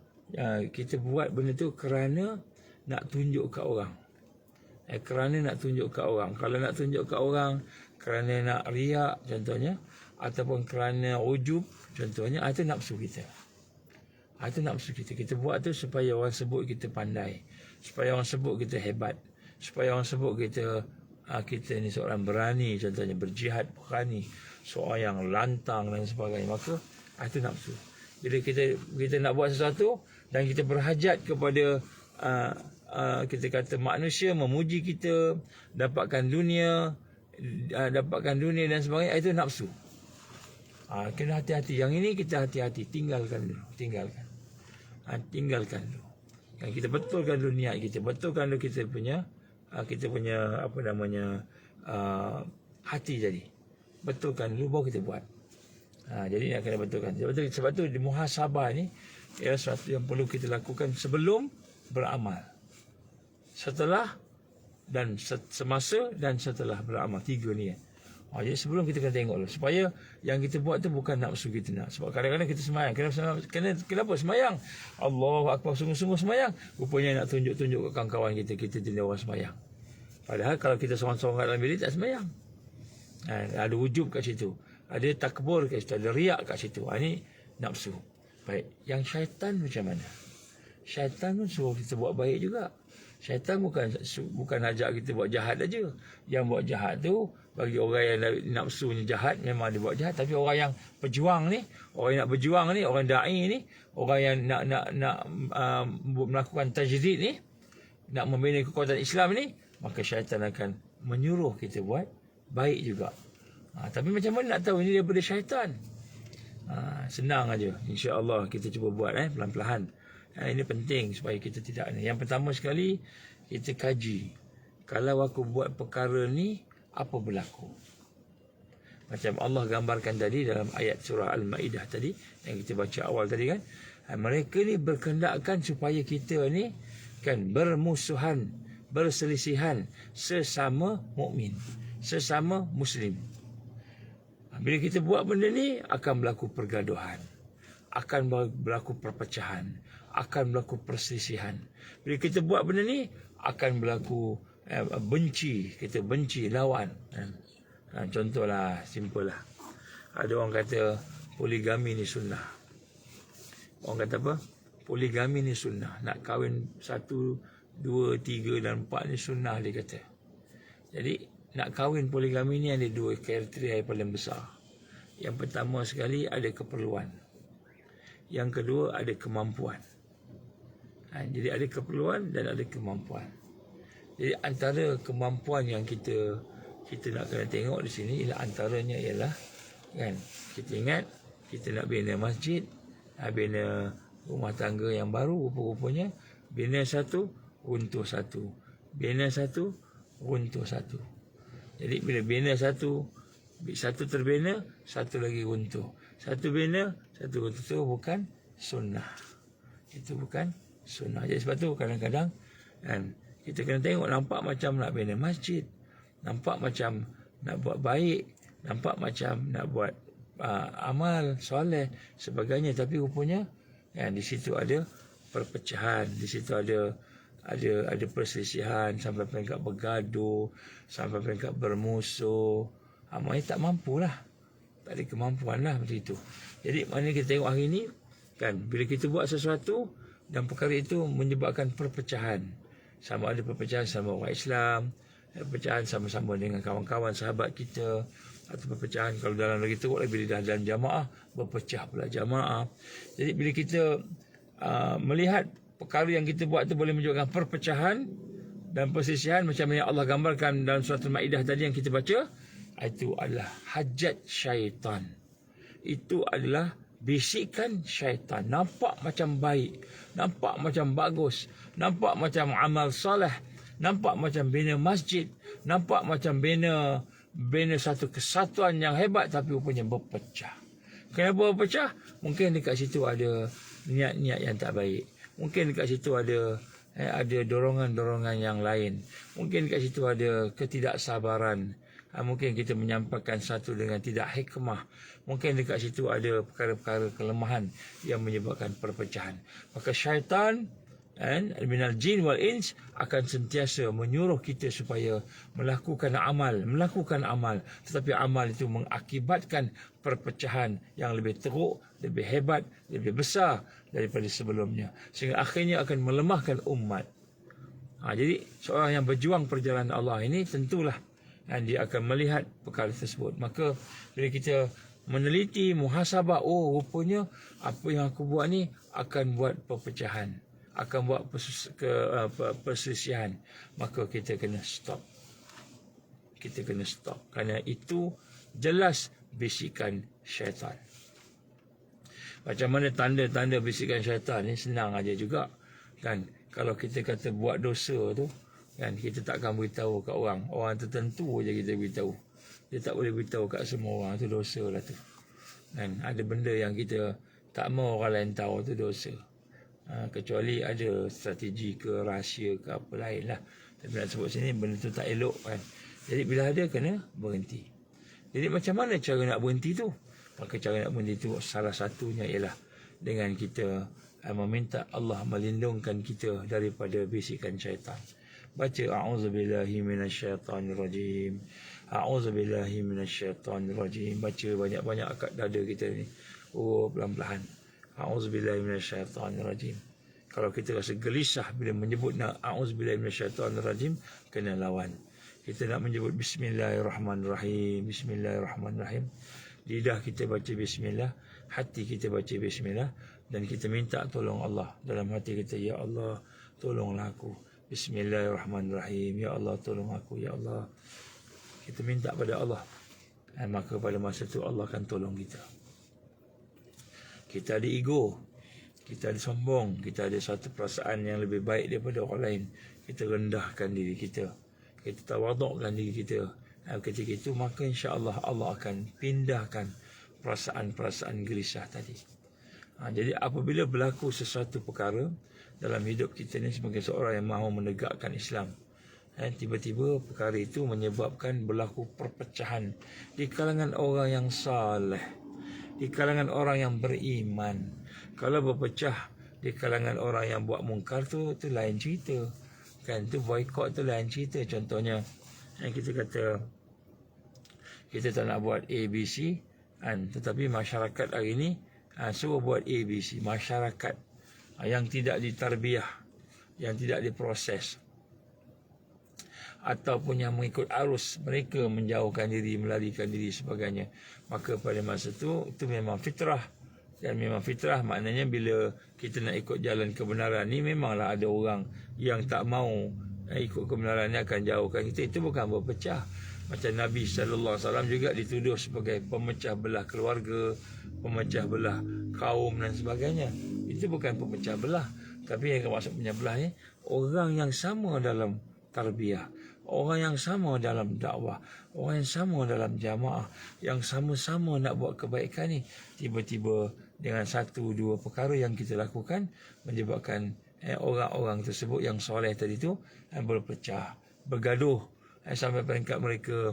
kita buat benda tu kerana nak tunjuk ke orang. Kerana nak tunjuk ke orang. Kalau nak tunjuk ke orang kerana nak riak contohnya, ataupun kerana ujub contohnya, itu nafsu kita. Itu nafsu kita. Kita buat tu supaya orang sebut kita pandai, supaya orang sebut kita hebat, supaya orang sebut kita ni seorang berani, contohnya berjihad berani, seorang yang lantang dan sebagainya. Maka itu nafsu. Bila kita nak buat sesuatu dan kita berhajat kepada kita kata manusia memuji kita, dapatkan dunia dan sebagainya, itu nafsu. Kena hati-hati. Yang ini kita hati-hati, tinggalkan dulu. Tinggalkan dulu. Kita betulkan dulu niat kita, betulkan dulu kita punya hati tadi. Betulkan dulu baru kita buat. Jadi nak kena betulkan. Sebab tu muhasabah ni ialah sesuatu yang perlu kita lakukan sebelum beramal, setelah dan semasa dan setelah beramal. 3 ni. Jadi sebelum kita kena tengok dulu, supaya yang kita buat tu bukan nafsu kita nak. Sebab kadang-kadang kita semayang, kenapa semayang? Allahu Akbar, sungguh-sungguh semayang. Rupanya nak tunjuk-tunjuk ke kawan-kawan kita jadi orang semayang. Padahal kalau kita seorang-seorang dalam bilik tak semayang. Ada wujub kat situ, ada takbur kat situ, ada riak kat situ. Ini nafsu. Baik, yang syaitan macam mana? Syaitan pun suruh kita buat baik juga. Syaitan bukan ajak kita buat jahat aja. Yang buat jahat tu bagi orang yang nafsunya jahat, memang dia buat jahat. Tapi orang yang berjuang ni, orang yang nak berjuang ni, orang da'i ni, orang yang nak melakukan tajdid ni, nak membina kekuatan Islam ni, maka syaitan akan menyuruh kita buat baik juga. Tapi macam mana nak tahu ini daripada syaitan? Senang aja. InsyaAllah kita cuba buat pelan-pelan. Ini penting supaya kita tidak. Yang pertama sekali, kita kaji. Kalau aku buat perkara ni, apa berlaku? Macam Allah gambarkan tadi dalam ayat surah Al-Ma'idah tadi, yang kita baca awal tadi kan. Mereka ni berkehendakkan supaya kita ni kan bermusuhan, berselisihan sesama mukmin, sesama Muslim. Bila kita buat benda ni, akan berlaku pergaduhan, akan berlaku perpecahan, akan berlaku perselisihan. Bila kita buat benda ni, akan berlaku benci, kita benci lawan. Contohlah, simple lah. Ada orang kata poligami ni sunnah. Orang kata apa? Poligami ni sunnah. Nak kahwin 1, 2, 3 dan 4 ni sunnah, dia kata. Jadi nak kahwin poligami ni ada 2 kriteria yang paling besar. Yang pertama sekali ada keperluan. Yang kedua ada kemampuan. Jadi ada keperluan dan ada kemampuan. Jadi antara kemampuan yang kita nak kena tengok di sini ialah antaranya ialah kan, kita ingat kita nak bina masjid, bina rumah tangga yang baru, rupa-rupanya bina satu runtuh satu, bina satu runtuh satu. Jadi bila bina satu terbina, satu lagi runtuh. Satu bina, satu runtuh. Itu bukan sunnah. Itu bukan sunnah. Jadi sebab tu kadang-kadang kan, kita kena tengok, nampak macam nak bina masjid, nampak macam nak buat baik, nampak macam nak buat amal soleh sebagainya, tapi rupanya kan, di situ ada perpecahan, di situ ada perselisihan, sampai peringkat bergaduh, sampai peringkat bermusuh. Maknanya tak mampulah, tak ada kemampuan lah macam itu. Jadi maknanya kita tengok hari ini kan, bila kita buat sesuatu dan perkara itu menyebabkan perpecahan, sama ada perpecahan sama orang Islam, perpecahan sama-sama dengan kawan-kawan sahabat kita, atau perpecahan kalau dalam lagi teruk lagi bila dah dalam jamaah, berpecah pula jamaah. Jadi bila kita melihat perkara yang kita buat itu boleh menyebabkan perpecahan dan perselisihan, macam yang Allah gambarkan dalam surah Al-Ma'idah tadi yang kita baca, itu adalah hajat syaitan. Itu adalah bisikan syaitan. Nampak macam baik, nampak macam bagus, nampak macam amal soleh, nampak macam bina masjid, nampak macam bina satu kesatuan yang hebat, tapi rupanya berpecah. Kenapa pecah? Mungkin dekat situ ada niat-niat yang tak baik. Mungkin dekat situ ada dorongan-dorongan yang lain. Mungkin dekat situ ada ketidaksabaran. Mungkin kita menyampaikan satu dengan tidak hikmah. Mungkin dekat situ ada perkara-perkara kelemahan yang menyebabkan perpecahan. Maka syaitan minal jin wal ins akan sentiasa menyuruh kita supaya melakukan amal, tetapi amal itu mengakibatkan perpecahan yang lebih teruk, lebih hebat, lebih besar daripada sebelumnya, sehingga akhirnya akan melemahkan umat. Jadi seorang yang berjuang perjalanan Allah ini tentulah dia akan melihat perkara tersebut. Maka bila kita meneliti, muhasabah, rupanya apa yang aku buat ni akan buat perpecahan, akan buat perselisihan, maka kita kena stop. Kerana itu jelas bisikan syaitan. Macam mana tanda-tanda bisikan syaitan ni? Senang aja juga kan. Kalau kita kata buat dosa tu kan, kita takkan beritahu kat orang tertentu je kita beritahu. Dia tak boleh beritahu kat semua orang, tu dosa lah tu kan. Ada benda yang kita tak mau orang lain tahu, tu dosa. Kecuali ada strategi ke rahsia ke apa lain lah. Tapi nak sebut sini benda tu tak elok kan. Jadi bila ada kena berhenti. Jadi macam mana cara nak berhenti tu? Maka cara nak berhenti tu salah satunya ialah dengan kita meminta Allah melindungkan kita daripada bisikan syaitan. Baca a'udzubillahi minasyaitanirrajim. A'udzubillahi minasyaitanirrajim. Baca banyak-banyak kat dada kita ni. Pelan-pelan. A'udzubillahi minasyaitanirrajim. Kalau kita rasa gelisah bila menyebut a'udzubillahi minasyaitanirrajim, kena lawan. Kita nak menyebut bismillahirrahmanirrahim. Bismillahirrahmanirrahim. Lidah kita baca bismillah, hati kita baca bismillah, dan kita minta tolong Allah. Dalam hati kita, ya Allah, tolonglah aku. Bismillahirrahmanirrahim. Ya Allah, tolong aku. Ya Allah. Kita minta pada Allah. Dan maka pada masa itu Allah akan tolong kita. Kita ada ego, kita ada sombong, kita ada satu perasaan yang lebih baik daripada orang lain. Kita rendahkan diri kita, kita tawadukkan diri kita. Ketika itu maka insya-Allah Allah akan pindahkan perasaan-perasaan gelisah tadi. Jadi apabila berlaku sesuatu perkara dalam hidup kita ni sebagai seorang yang mahu menegakkan Islam, tiba-tiba perkara itu menyebabkan berlaku perpecahan di kalangan orang yang saleh, di kalangan orang yang beriman. Kalau berpecah di kalangan orang yang buat mungkar tu lain cerita kan. Tu boikot tu lain cerita. Contohnya kita kata kita tak nak buat ABC kan, tetapi masyarakat hari ni suruh buat ABC. Masyarakat yang tidak ditarbiyah, yang tidak diproses, ataupun yang mengikut arus, mereka menjauhkan diri, melarikan diri sebagainya. Maka pada masa itu memang fitrah. Dan memang fitrah maknanya bila kita nak ikut jalan kebenaran ni, memanglah ada orang yang tak mau ikut kebenaran ni, akan jauhkan kita. Itu bukan berpecah. Macam Nabi SAW juga dituduh sebagai pemecah belah keluarga, pemecah belah kaum dan sebagainya. Itu bukan pemecah belah. Tapi yang maksud pemecah belah ni, orang yang sama dalam tarbiyah, orang yang sama dalam dakwah, orang yang sama dalam jamaah, yang sama-sama nak buat kebaikan ni, tiba-tiba dengan satu dua perkara yang kita lakukan menyebabkan orang-orang tersebut yang soleh tadi tu berpecah, bergaduh, sampai peringkat mereka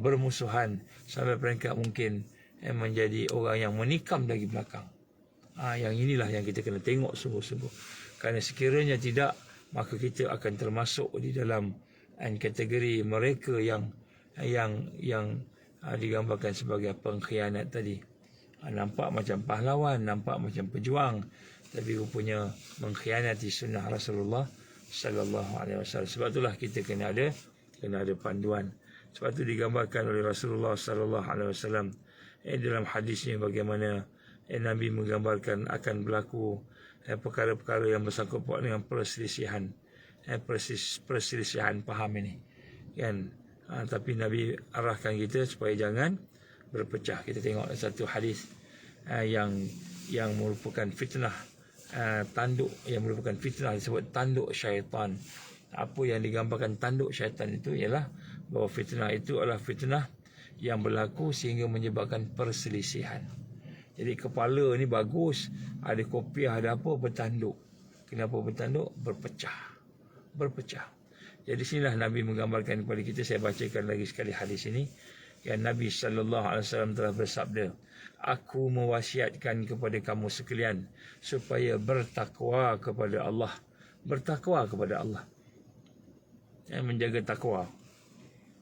bermusuhan, sampai peringkat mungkin menjadi orang yang menikam dari belakang. Yang inilah yang kita kena tengok sungguh-sungguh. Kerana sekiranya tidak, maka kita akan termasuk di dalam kategori mereka yang digambarkan sebagai pengkhianat tadi. Nampak macam pahlawan, nampak macam pejuang, tapi rupanya mengkhianati sunnah Rasulullah sallallahu alaihi wasallam. Sebab itulah kita kena ada panduan. Sebab itu digambarkan oleh Rasulullah sallallahu alaihi wasallam dalam hadisnya bagaimana Nabi menggambarkan akan berlaku perkara-perkara yang bersangkut paut dengan perselisihan faham ini kan. Tapi Nabi arahkan kita supaya jangan berpecah. Kita tengok satu hadis yang merupakan fitnah, tanduk yang merupakan fitnah, disebut tanduk syaitan. Apa yang digambarkan tanduk syaitan itu ialah bahawa fitnah itu adalah fitnah yang berlaku sehingga menyebabkan perselisihan. Jadi kepala ni bagus, ada kopiah, ada apa, bertanduk. Kenapa bertanduk? Berpecah. Jadi sinilah Nabi menggambarkan kepada kita. Saya bacakan lagi sekali hadis ini. Yang Nabi SAW telah bersabda, aku mewasiatkan kepada kamu sekalian supaya bertakwa kepada Allah. Bertakwa kepada Allah. Menjaga takwa.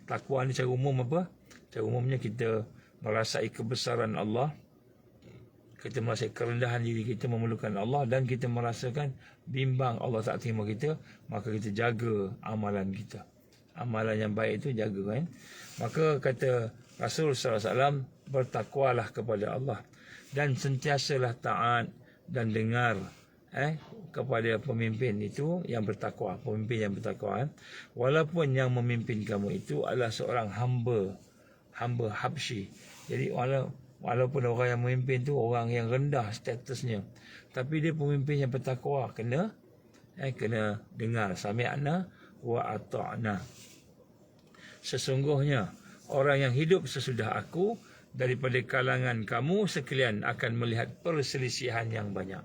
Takwa ni secara umum apa? Secara umumnya kita merasai kebesaran Allah, kita merasai kerendahan diri kita memerlukan Allah, dan kita merasakan bimbang Allah tak terima kita, maka kita jaga amalan kita. Amalan yang baik itu jaga kan. Maka kata Rasul SAW, bertakwalah kepada Allah dan sentiasalah taat dan dengar kepada pemimpin itu yang bertakwa, pemimpin yang bertakwa. Walaupun yang memimpin kamu itu adalah seorang hamba Habsyi. Jadi walaupun orang yang memimpin tu orang yang rendah statusnya, tapi dia pemimpin yang bertakwa, kena dengar. Sami'na wa ata'na. Sesungguhnya orang yang hidup sesudah aku daripada kalangan kamu sekalian akan melihat perselisihan yang banyak.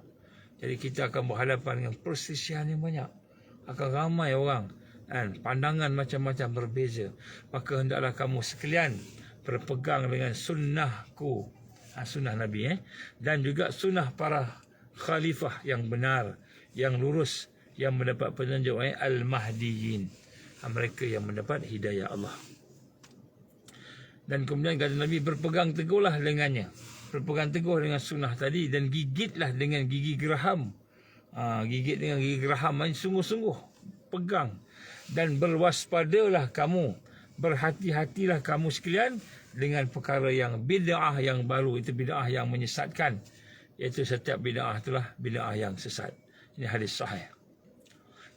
Jadi kita akan berhadapan dengan perselisihan yang banyak. Akan ramai orang, pandangan macam-macam berbeza. Maka hendaklah kamu sekalian berpegang dengan sunnahku, sunnah Nabi, dan juga sunnah para khalifah yang benar, yang lurus, yang mendapat petunjuk, al-mahdiyin, mereka yang mendapat hidayah Allah. Dan kemudian kata Nabi, berpegang teguhlah dengannya, berpegang teguh dengan sunnah tadi, dan gigitlah dengan gigi geraham. Gigit dengan gigi geraham, sungguh-sungguh pegang. Dan berwaspadalah kamu, berhati-hatilah kamu sekalian dengan perkara yang bid'ah yang baru. Itu bid'ah yang menyesatkan, iaitu setiap bid'ah itulah bid'ah yang sesat. Ini hadis sahih.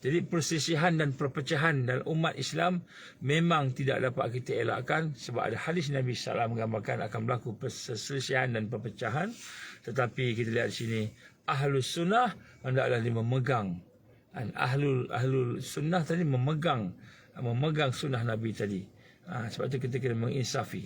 Jadi perselisihan dan perpecahan dalam umat Islam memang tidak dapat kita elakkan, sebab ada hadis Nabi SAW menggambarkan akan berlaku perselisihan dan perpecahan. Tetapi kita lihat di sini, ahlus sunnah hendaklah dia memegang, ahlul sunnah tadi memegang sunnah Nabi tadi. Sebab itu kita kena menginsafi.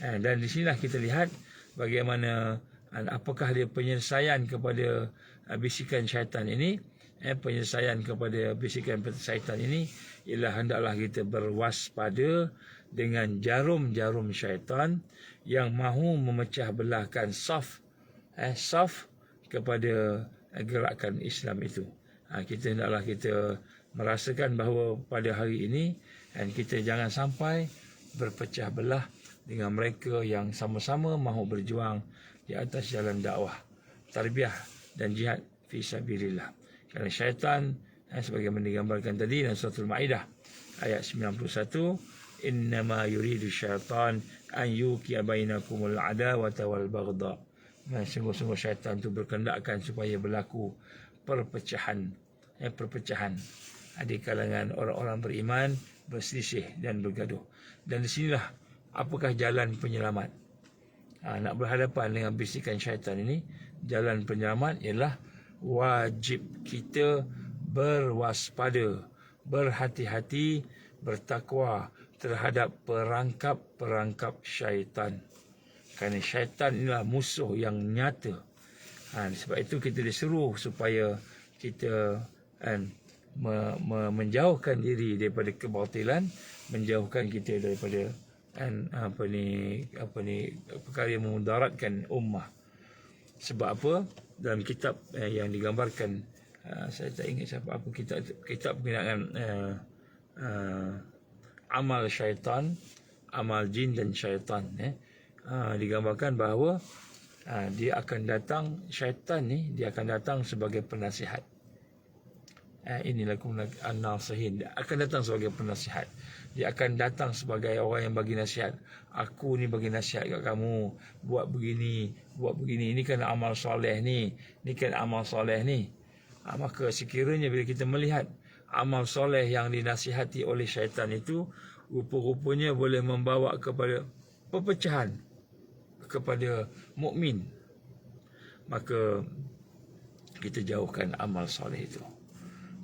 Dan di sinilah kita lihat bagaimana, apakah dia penyelesaian kepada bisikan syaitan ini. Penyelesaian kepada bisikan syaitan ini ialah hendaklah kita berwaspada dengan jarum-jarum syaitan yang mahu memecah belahkan saf kepada gerakan Islam itu. Kita hendaklah kita merasakan bahawa pada hari ini kita jangan sampai berpecah belah dengan mereka yang sama-sama mahu berjuang di atas jalan dakwah, tarbiyah dan jihad fi sabilillah. Kerana syaitan, sebagaimana digambarkan tadi dalam surah Al-Ma'idah ayat 91, innama yuridu syaitan an yuqi'a bainakumul adawata wal baghdha. Sungguh-sungguh syaitan itu berkehendakkan supaya berlaku perpecahan di kalangan orang-orang beriman, berselisih dan bergaduh. Dan di sinilah apakah jalan penyelamat. Nak berhadapan dengan bisikan syaitan ini, jalan penyelamat ialah wajib kita berwaspada, berhati-hati, bertakwa terhadap perangkap-perangkap syaitan. Kerana syaitan inilah musuh yang nyata. Sebab itu kita disuruh supaya kita menjauhkan diri daripada kebatilan, menjauhkan kita daripada perkara yang memudaratkan ummah. Sebab apa? Dalam kitab yang digambarkan, saya tak ingat siapa apa kitab berkenaan amal syaitan, amal jin dan syaitan, digambarkan bahawa dia akan datang, syaitan ni dia akan datang sebagai penasihat. Inilah an-nasihin, dia akan datang sebagai penasihat. Dia akan datang sebagai orang yang bagi nasihat. Aku ni bagi nasihat kat kamu, buat begini. Ini kan amal soleh ni. Ni kan amal soleh ni. Maka sekiranya bila kita melihat amal soleh yang dinasihati oleh syaitan itu, rupa-rupanya boleh membawa kepada perpecahan kepada mukmin, maka kita jauhkan amal soleh itu.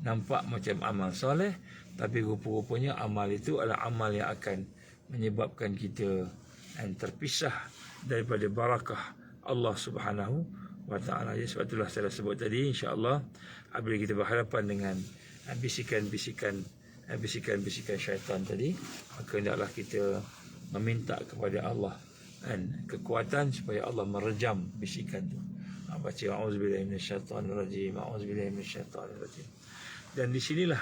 Nampak macam amal soleh, tapi rupa-rupanya amal itu adalah amal yang akan menyebabkan kita terpisah daripada barakah Allah Subhanahu wa Ta'ala. Jadi sebab itulah saya sebut tadi, insya-Allah apabila kita berhadapan dengan bisikan-bisikan syaitan tadi, maka hendaklah kita meminta kepada Allah dan kekuatan supaya Allah merejam bisikan itu. Baca auzubillahi minasyaitonirrajim, auzubillahi minasyaitonirrajim. Dan di sinilah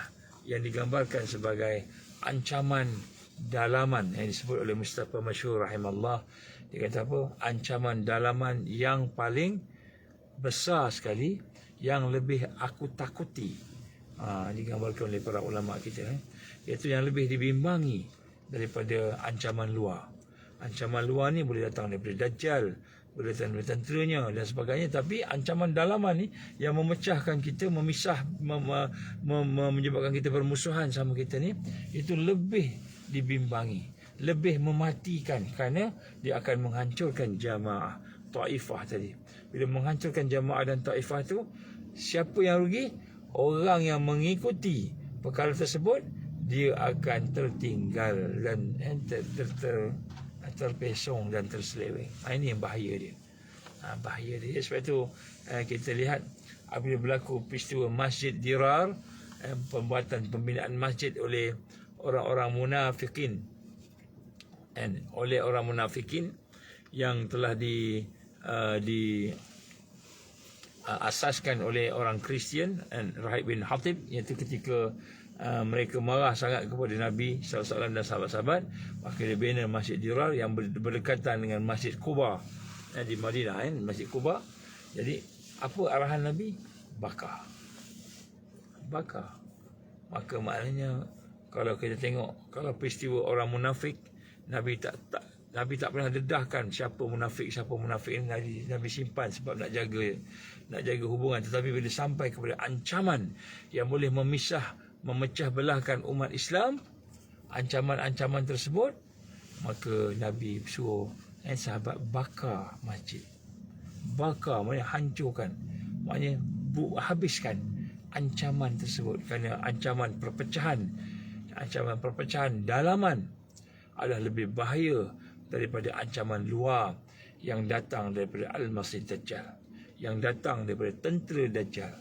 yang digambarkan sebagai ancaman dalaman yang disebut oleh Mustafa Masyhur rahimallah. Dia kata apa? Ancaman dalaman yang paling besar sekali, yang lebih aku takuti. Digambarkan oleh para ulama kita, iaitu yang lebih dibimbangi daripada ancaman luar. Ancaman luar ni boleh datang daripada Dajjal, boleh datang daripada tenteranya dan sebagainya, tapi ancaman dalaman ni yang memecahkan kita, memisah, menyebabkan kita bermusuhan sama kita ni, itu lebih dibimbangi, lebih mematikan, kerana dia akan menghancurkan jamaah taifah tadi. Bila menghancurkan jamaah dan taifah tu, siapa yang rugi? Orang yang mengikuti perkara tersebut, dia akan tertinggal dan terpesong dan terseleweng. Ini yang bahaya dia. Bahaya dia. Sebab itu kita lihat apabila berlaku peristiwa Masjid Dirar, pembinaan masjid oleh orang-orang munafikin, oleh orang munafikin yang telah asaskan oleh orang Kristian, Rahib bin Hatib, iaitu ketika mereka marah sangat kepada Nabi SAW dan sahabat-sahabat, maka dia bina Masjid Dirar yang berdekatan dengan Masjid Quba di Madinah, Masjid Quba. Jadi apa arahan Nabi? Bakar. Maka maknanya kalau kita tengok, kalau peristiwa orang munafik, Nabi tak pernah dedahkan siapa munafik ini. Nabi simpan sebab nak jaga hubungan. Tetapi bila sampai kepada ancaman yang boleh memecah belahkan umat Islam, ancaman-ancaman tersebut, maka Nabi suruh sahabat bakar masjid. Bakar maknanya hancurkan, maknanya habiskan ancaman tersebut, kerana ancaman perpecahan dalaman adalah lebih bahaya daripada ancaman luar yang datang daripada Al-Masih Dajjal, yang datang daripada tentera Dajjal.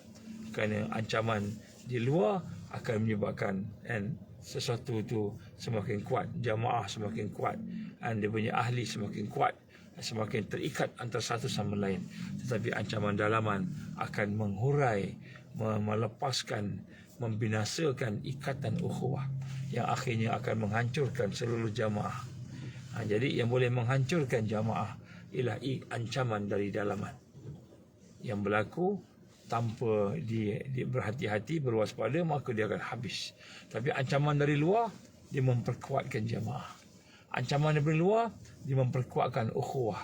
Kerana ancaman di luar akan menyebabkan sesuatu itu semakin kuat, jamaah semakin kuat, dan dia punya ahli semakin kuat, semakin terikat antara satu sama lain. Tetapi ancaman dalaman akan menghurai, melepaskan, membinasakan ikatan ukhuwah yang akhirnya akan menghancurkan seluruh jamaah. Jadi yang boleh menghancurkan jamaah ialah ancaman dari dalaman yang berlaku tanpa berhati-hati, berwaspada, maka dia akan habis. Tapi ancaman dari luar, dia memperkuatkan jamaah. Ancaman dari luar, dia memperkuatkan ukhuwah.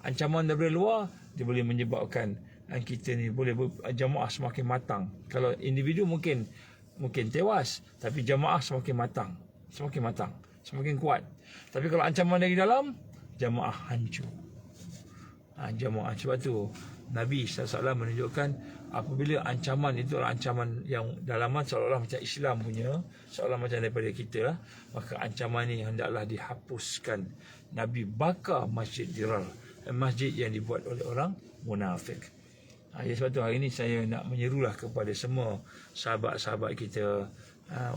Ancaman dari luar, dia boleh menyebabkan kita ni boleh jamaah semakin matang. Kalau individu mungkin tewas, tapi jamaah semakin matang, semakin kuat. Tapi kalau ancaman dari dalam, jamaah hancur. Jamaah. Sebab tu Nabi SAW menunjukkan apabila ancaman itu adalah ancaman yang dalaman, seolah-olah macam Islam punya, seolah macam daripada kita, maka ancaman ini hendaklah dihapuskan. Nabi bakar Masjid Dirar, masjid yang dibuat oleh orang munafik. Sebab tu hari ini saya nak menyerulah kepada semua sahabat-sahabat kita,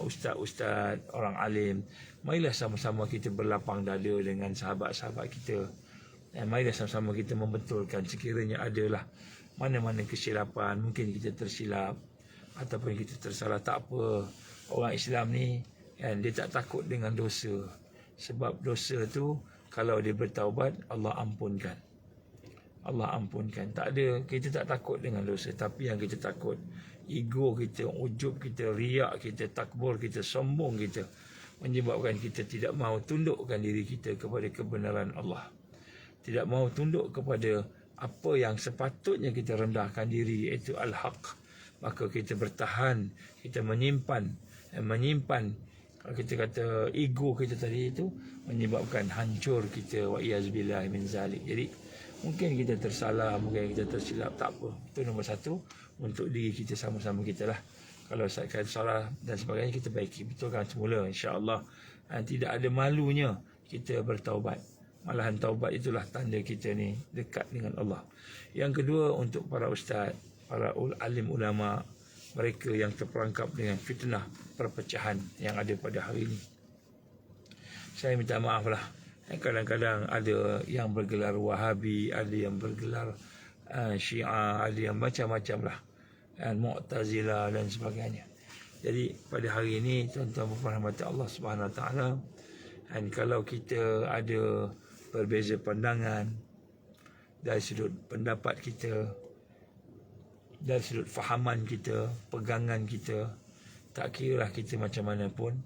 ustaz-ustaz, orang alim, marilah sama-sama kita berlapang dada dengan sahabat-sahabat kita. Marilah sama-sama kita membetulkan sekiranya adalah mana-mana kesilapan, mungkin kita tersilap ataupun kita tersalah, tak apa. Orang Islam ni dia tak takut dengan dosa. Sebab dosa tu kalau dia bertaubat, Allah ampunkan. Tak ada, kita tak takut dengan dosa. Tapi yang kita takut, ego kita, ujub kita, riak kita, takbur kita, sombong kita, menyebabkan kita tidak mahu tundukkan diri kita kepada kebenaran Allah. Tidak mahu tunduk kepada apa yang sepatutnya kita rendahkan diri, iaitu al-haq. Maka kita bertahan, kita menyimpan, kalau kita kata ego kita tadi itu, menyebabkan hancur kita, wa iyazbillah min zalik. Jadi mungkin kita tersalah, mungkin kita tersilap, tak apa. Itu nombor satu, untuk diri kita sama-sama kita lah. Kalau saya kata salah dan sebagainya, kita baiki, betulkan semula, insya-Allah. Tidak ada malunya kita bertaubat. Malahan taubat itulah tanda kita ni dekat dengan Allah. Yang kedua, untuk para ustaz, para alim ulama, mereka yang terperangkap dengan fitnah perpecahan yang ada pada hari ini. Saya minta maaf lah. Kadang-kadang ada yang bergelar Wahabi, ada yang bergelar Syiah, ada yang macam-macam lah, Mu'tazilah dan sebagainya. Jadi pada hari ini, tuan-tuan berrahmat Allah Subhanahu Wa Taala, dan kalau kita ada berbeza pandangan dari sudut pendapat kita, dari sudut fahaman kita, pegangan kita, tak kira lah kita macam mana pun,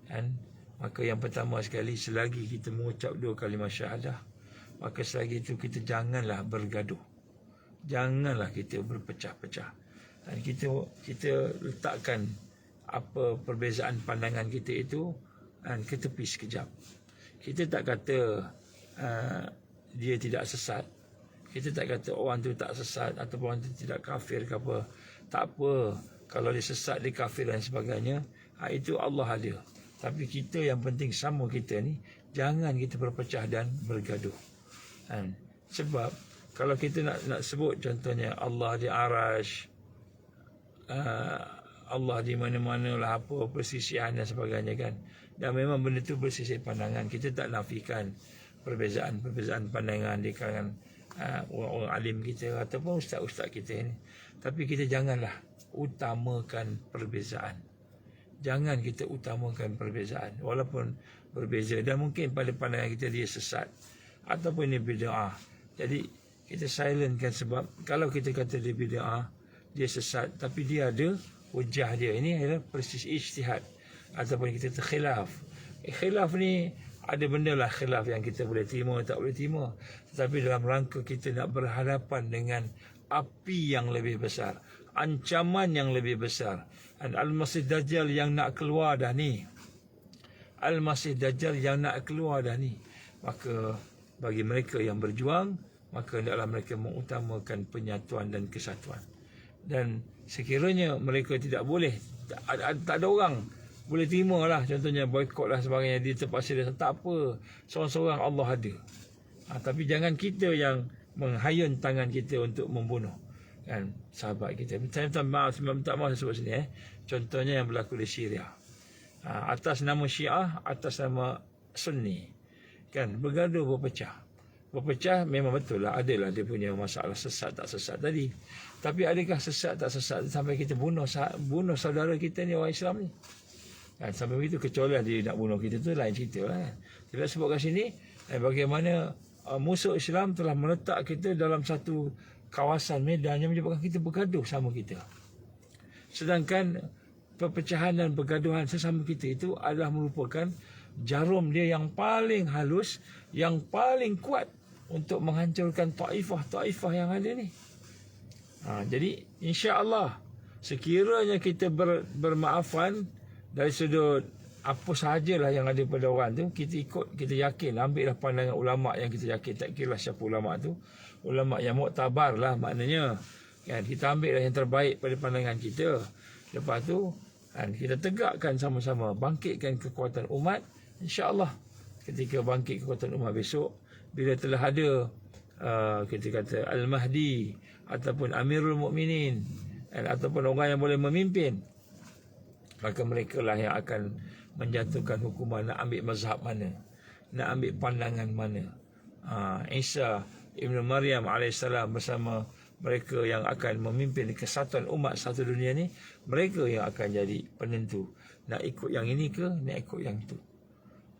kan? Maka yang pertama sekali, selagi kita mengucap 2 kalimah syahadah, maka selagi itu kita janganlah bergaduh, janganlah kita berpecah-pecah, dan kita letakkan apa perbezaan pandangan kita itu ke tepi sekejap. Kita tak kata dia tidak sesat, kita tak kata orang tu tak sesat ataupun orang tu tidak kafir ke apa. Tak apa, kalau dia sesat, dia kafir dan sebagainya, itu Allah ada. Tapi kita yang penting sama kita ni, jangan kita berpecah dan bergaduh. Sebab kalau kita nak sebut contohnya Allah di Arash, Allah di mana-mana lah, apa persisian dan sebagainya, kan. Dan memang benda tu bersisih pandangan. Kita tak nafikan perbezaan pandangan di kalangan orang-orang alim kita ataupun ustaz-ustaz kita ni. Tapi kita janganlah utamakan perbezaan. Jangan kita utamakan perbezaan walaupun berbeza, dan mungkin pada pandangan kita dia sesat ataupun dia bid'ah. Jadi kita silentkan, sebab kalau kita kata dia bid'ah, dia sesat, tapi dia ada hujah dia. Ini adalah persis ijtihad ataupun kita terkhilaf. Khilaf ni ada benda lah khilaf yang kita boleh terima, tak boleh terima. Tetapi dalam rangka kita nak berhadapan dengan api yang lebih besar, ancaman yang lebih besar, Al-Masih Dajjal yang nak keluar dah ni, Al-Masih Dajjal yang nak keluar dah ni, maka bagi mereka yang berjuang, maka hendaklah mereka mengutamakan penyatuan dan kesatuan. Dan sekiranya mereka tidak boleh, tak ada orang boleh terima lah, contohnya boikot lah sebagainya, dia terpaksa, dia tak apa, seorang-seorang Allah ada. Tapi jangan kita yang menghayun tangan kita untuk membunuh, kan, sahabat kita. Saya minta maaf sebab sini, contohnya yang berlaku di Syria, atas nama Syiah, atas nama Sunni, kan, bergaduh, berpecah memang betul lah, adalah dia punya masalah sesat tak sesat tadi. Tapi adakah sesat tak sesat sampai kita bunuh saudara kita ni, orang Islam ni? Sampai begitu, kecuali dia nak bunuh kita, tu lain cerita lah. Kita sebut kat sini bagaimana musuh Islam telah meletak kita dalam satu kawasan medan yang menyebabkan kita bergaduh sama kita. Sedangkan perpecahan dan pergaduhan sesama kita itu adalah merupakan jarum dia yang paling halus, yang paling kuat untuk menghancurkan taifah yang ada ni. Jadi insya-Allah, sekiranya kita bermaafan dari sudut apa sahajalah yang ada pada orang tu, kita ikut, kita yakin, ambillah pandangan ulama yang kita yakin, tak kira siapa ulama tu, ulama yang muktabar lah maknanya, kan, kita ambillah yang terbaik pada pandangan kita. Lepas tu, kan, kita tegakkan sama-sama, bangkitkan kekuatan umat. InsyaAllah ketika bangkit kekuatan umat besok, bila telah ada kita kata Al-Mahdi ataupun Amirul Mukminin, ataupun orang yang boleh memimpin, maka mereka lah yang akan menjatuhkan hukuman, nak ambil mazhab mana, nak ambil pandangan mana. Isa Ibn Maryam AS bersama mereka yang akan memimpin kesatuan umat satu dunia ni, mereka yang akan jadi penentu, nak ikut yang ini ke, nak ikut yang tu.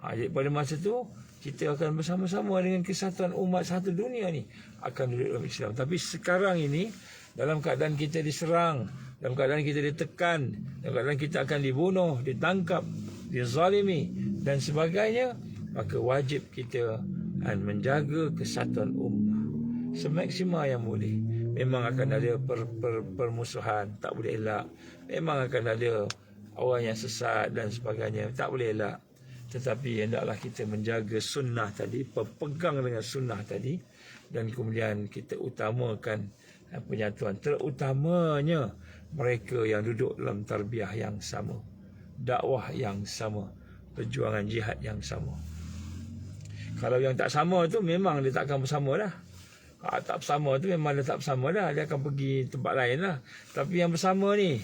Jadi pada masa tu, kita akan bersama-sama dengan kesatuan umat satu dunia ni akan duduk dalam Islam. Tapi sekarang ini, dalam keadaan kita diserang, dalam keadaan kita ditekan, dalam keadaan kita akan dibunuh, ditangkap, dizalimi dan sebagainya, maka wajib kita menjaga kesatuan ummah semaksimal yang boleh. Memang akan ada permusuhan, tak boleh elak. Memang akan ada orang yang sesat dan sebagainya, tak boleh elak. Tetapi hendaklah kita menjaga sunnah tadi, berpegang dengan sunnah tadi, dan kemudian kita utamakan penyatuan, terutamanya mereka yang duduk dalam tarbiyah yang sama, dakwah yang sama, perjuangan jihad yang sama. Kalau yang tak sama tu memang dia tak akan bersama dah. Tak bersama tu memang dia tak bersama dah. Dia akan pergi tempat lain lah. Tapi yang bersama ni,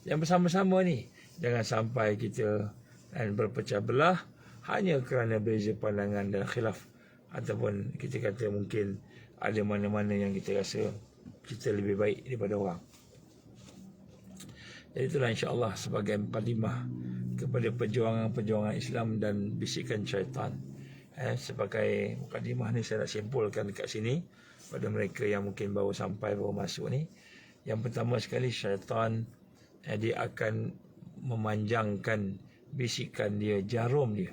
yang bersama-sama ni, jangan sampai kita berpecah belah hanya kerana beza pandangan dan khilaf. Ataupun kita kata mungkin ada mana-mana yang kita rasa kita lebih baik daripada orang. Jadi itulah insya-Allah sebagai mukadimah kepada perjuangan-perjuangan Islam dan bisikan syaitan. Sebagai mukadimah ni saya nak simpulkan dekat sini pada mereka yang mungkin baru sampai, baru masuk ni. Yang pertama sekali, syaitan dia akan memanjangkan bisikan dia, jarum dia,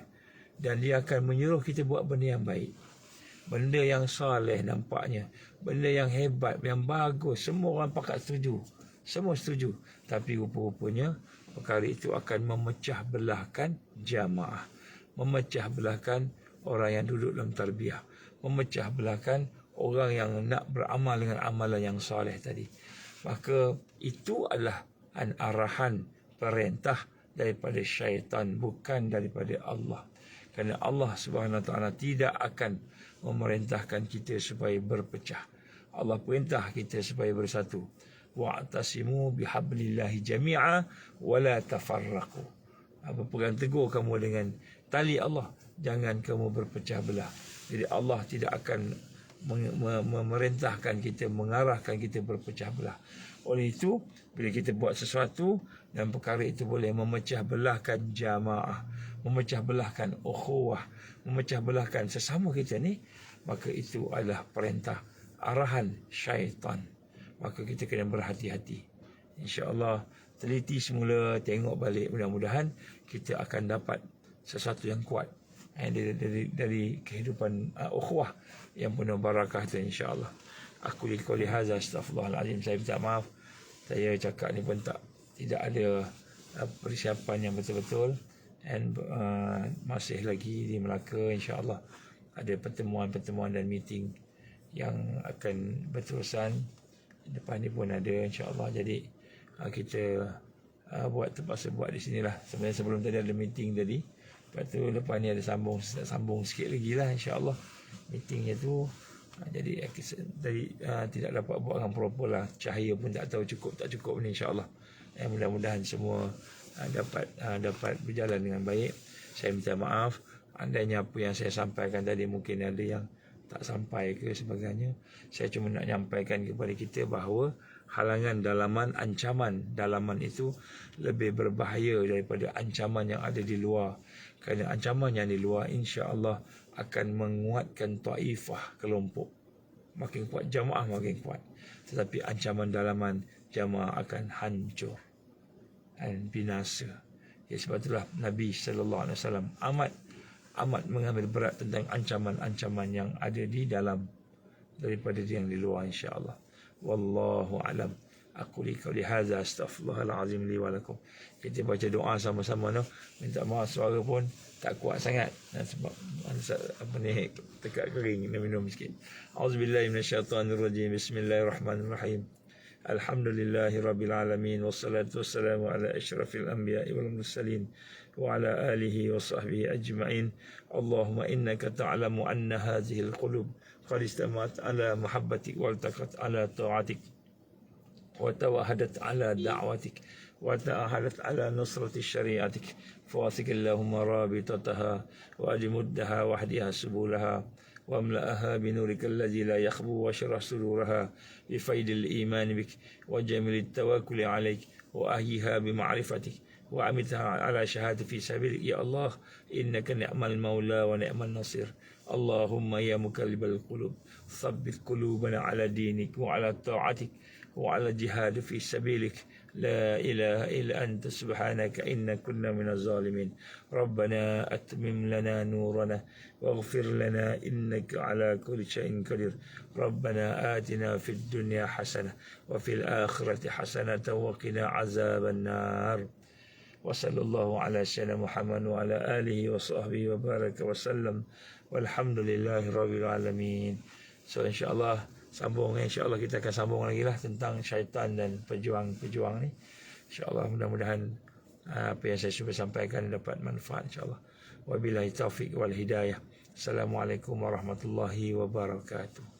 dan dia akan menyuruh kita buat benda yang baik, benda yang soleh nampaknya, benda yang hebat, yang bagus, semua orang pakat setuju, semua setuju, tapi rupa-rupanya perkara itu akan memecah belahkan jamaah, memecah belahkan orang yang duduk dalam tarbiyah, memecah belahkan orang yang nak beramal dengan amalan yang soleh tadi. Maka itu adalah arahan, perintah daripada syaitan, bukan daripada Allah. Kerana Allah Subhanahu Wa Taala tidak akan memerintahkan kita supaya berpecah. Allah perintah kita supaya bersatu. Wa'tasimu bihablillahi jami'a wa la tafarraqu. Berpegang teguh kamu dengan tali Allah, jangan kamu berpecah belah. Jadi Allah tidak akan memerintahkan kita, mengarahkan kita berpecah belah. Oleh itu, bila kita buat sesuatu dan perkara itu boleh memecah belahkan jamaah, memecah belahkan ukhuwah, memecah belahkan sesama kita ni, maka itu adalah perintah, arahan syaitan. Maka kita kena berhati-hati. InsyaAllah teliti semula, tengok balik, mudah-mudahan kita akan dapat sesuatu yang kuat dari kehidupan ukhuwah yang penuh barakah itu, insya-Allah. Aku liqauli hadza astaghfirullahalazim. Saya minta maaf, saya cakap ni pun tidak ada persiapan yang betul-betul, dan masih lagi di Melaka, insya-Allah ada pertemuan-pertemuan dan meeting yang akan berterusan. Depan ni pun ada, insya-Allah. Jadi kita terpaksa buat di sinilah. Sebenarnya sebelum tadi ada meeting tadi. Lepas tu lepas ni ada sambung sikit lagi lah, insya-Allah meetingnya tu. Jadi tidak dapat buat dengan proper lah. Cahaya pun tak tahu cukup tak cukup ni, insya-Allah. Mudah-mudahan semua dapat berjalan dengan baik. Saya minta maaf andainya apa yang saya sampaikan tadi mungkin ada yang tak sampai ke sebagainya. Saya cuma nak nyampaikan kepada kita bahawa halangan dalaman, ancaman dalaman itu lebih berbahaya daripada ancaman yang ada di luar. Kerana ancaman yang di luar insya-Allah akan menguatkan taifah, kelompok. Makin kuat jamaah, makin kuat. Tetapi ancaman dalaman, jamaah akan hancur dan binasa. Ya, sebab itulah Nabi SAW amat mengambil berat tentang ancaman-ancaman yang ada di dalam daripada yang di luar, insya-Allah. Wallahu alam. Aku liqauli hadza astaghfirullahalazim li wa lakum. Kita baca doa sama-sama noh. Minta maaf suara pun tak kuat sangat sebab tekak kering, nak minum sikit. Auzubillahi minasyaitonirrajim. Bismillahirrahmanirrahim. Alhamdulillahirabbil alamin wassalatu wassalamu ala asyrafil anbiya'i wal mursalin wa ala alihi wa sahbihi ajma'in. Allahumma innaka ta'lamu anna hadhihi alqulub qad istama'at ala muhabbatik wa altaqat ala ta'atik wa tawahadat ala da'watik wa ta'ahadat ala nusrati syari'atik fawasik Allahumma rabitataha wa adimuddaha wahdiha subulaha wa amla'aha binurika alladhi la yakhbu wa syarah sururaha bifaidil iman bik wa jamilit tawakkuli alaik wa ahyiha bima'rifatik wa amitha ala syahadati fi sabilik. Ya Allah, innaka ni'mal maula wa ni'mal nasir. Allahumma ya mukallibal qulub tsabbit qulubana ala dinik wa ala ta'atik wa ala jihad fi sabilik. La ilaha illa anta subhanaka inna kunna minaz zalimin. Rabbana atmim lana nurana waghfir lana innaka ala kulli syai'in qadir. Rabbana atina fid dunya hasanah wa fil akhirati hasanah wa qina azaban nar. Wa sallallahu ala sayyidina Muhammad wa ala alihi wa sahbihi wa baraka wa sallam. Walhamdulillahi rabbil alamin. So insya-Allah sambung, insya-Allah kita akan sambung lagi lah tentang syaitan dan pejuang-pejuang ni. Insya-Allah mudah-mudahan apa yang saya cuba sampaikan dapat manfaat, insya-Allah. Wabillahi taufiq wal hidayah. Assalamualaikum warahmatullahi wabarakatuh.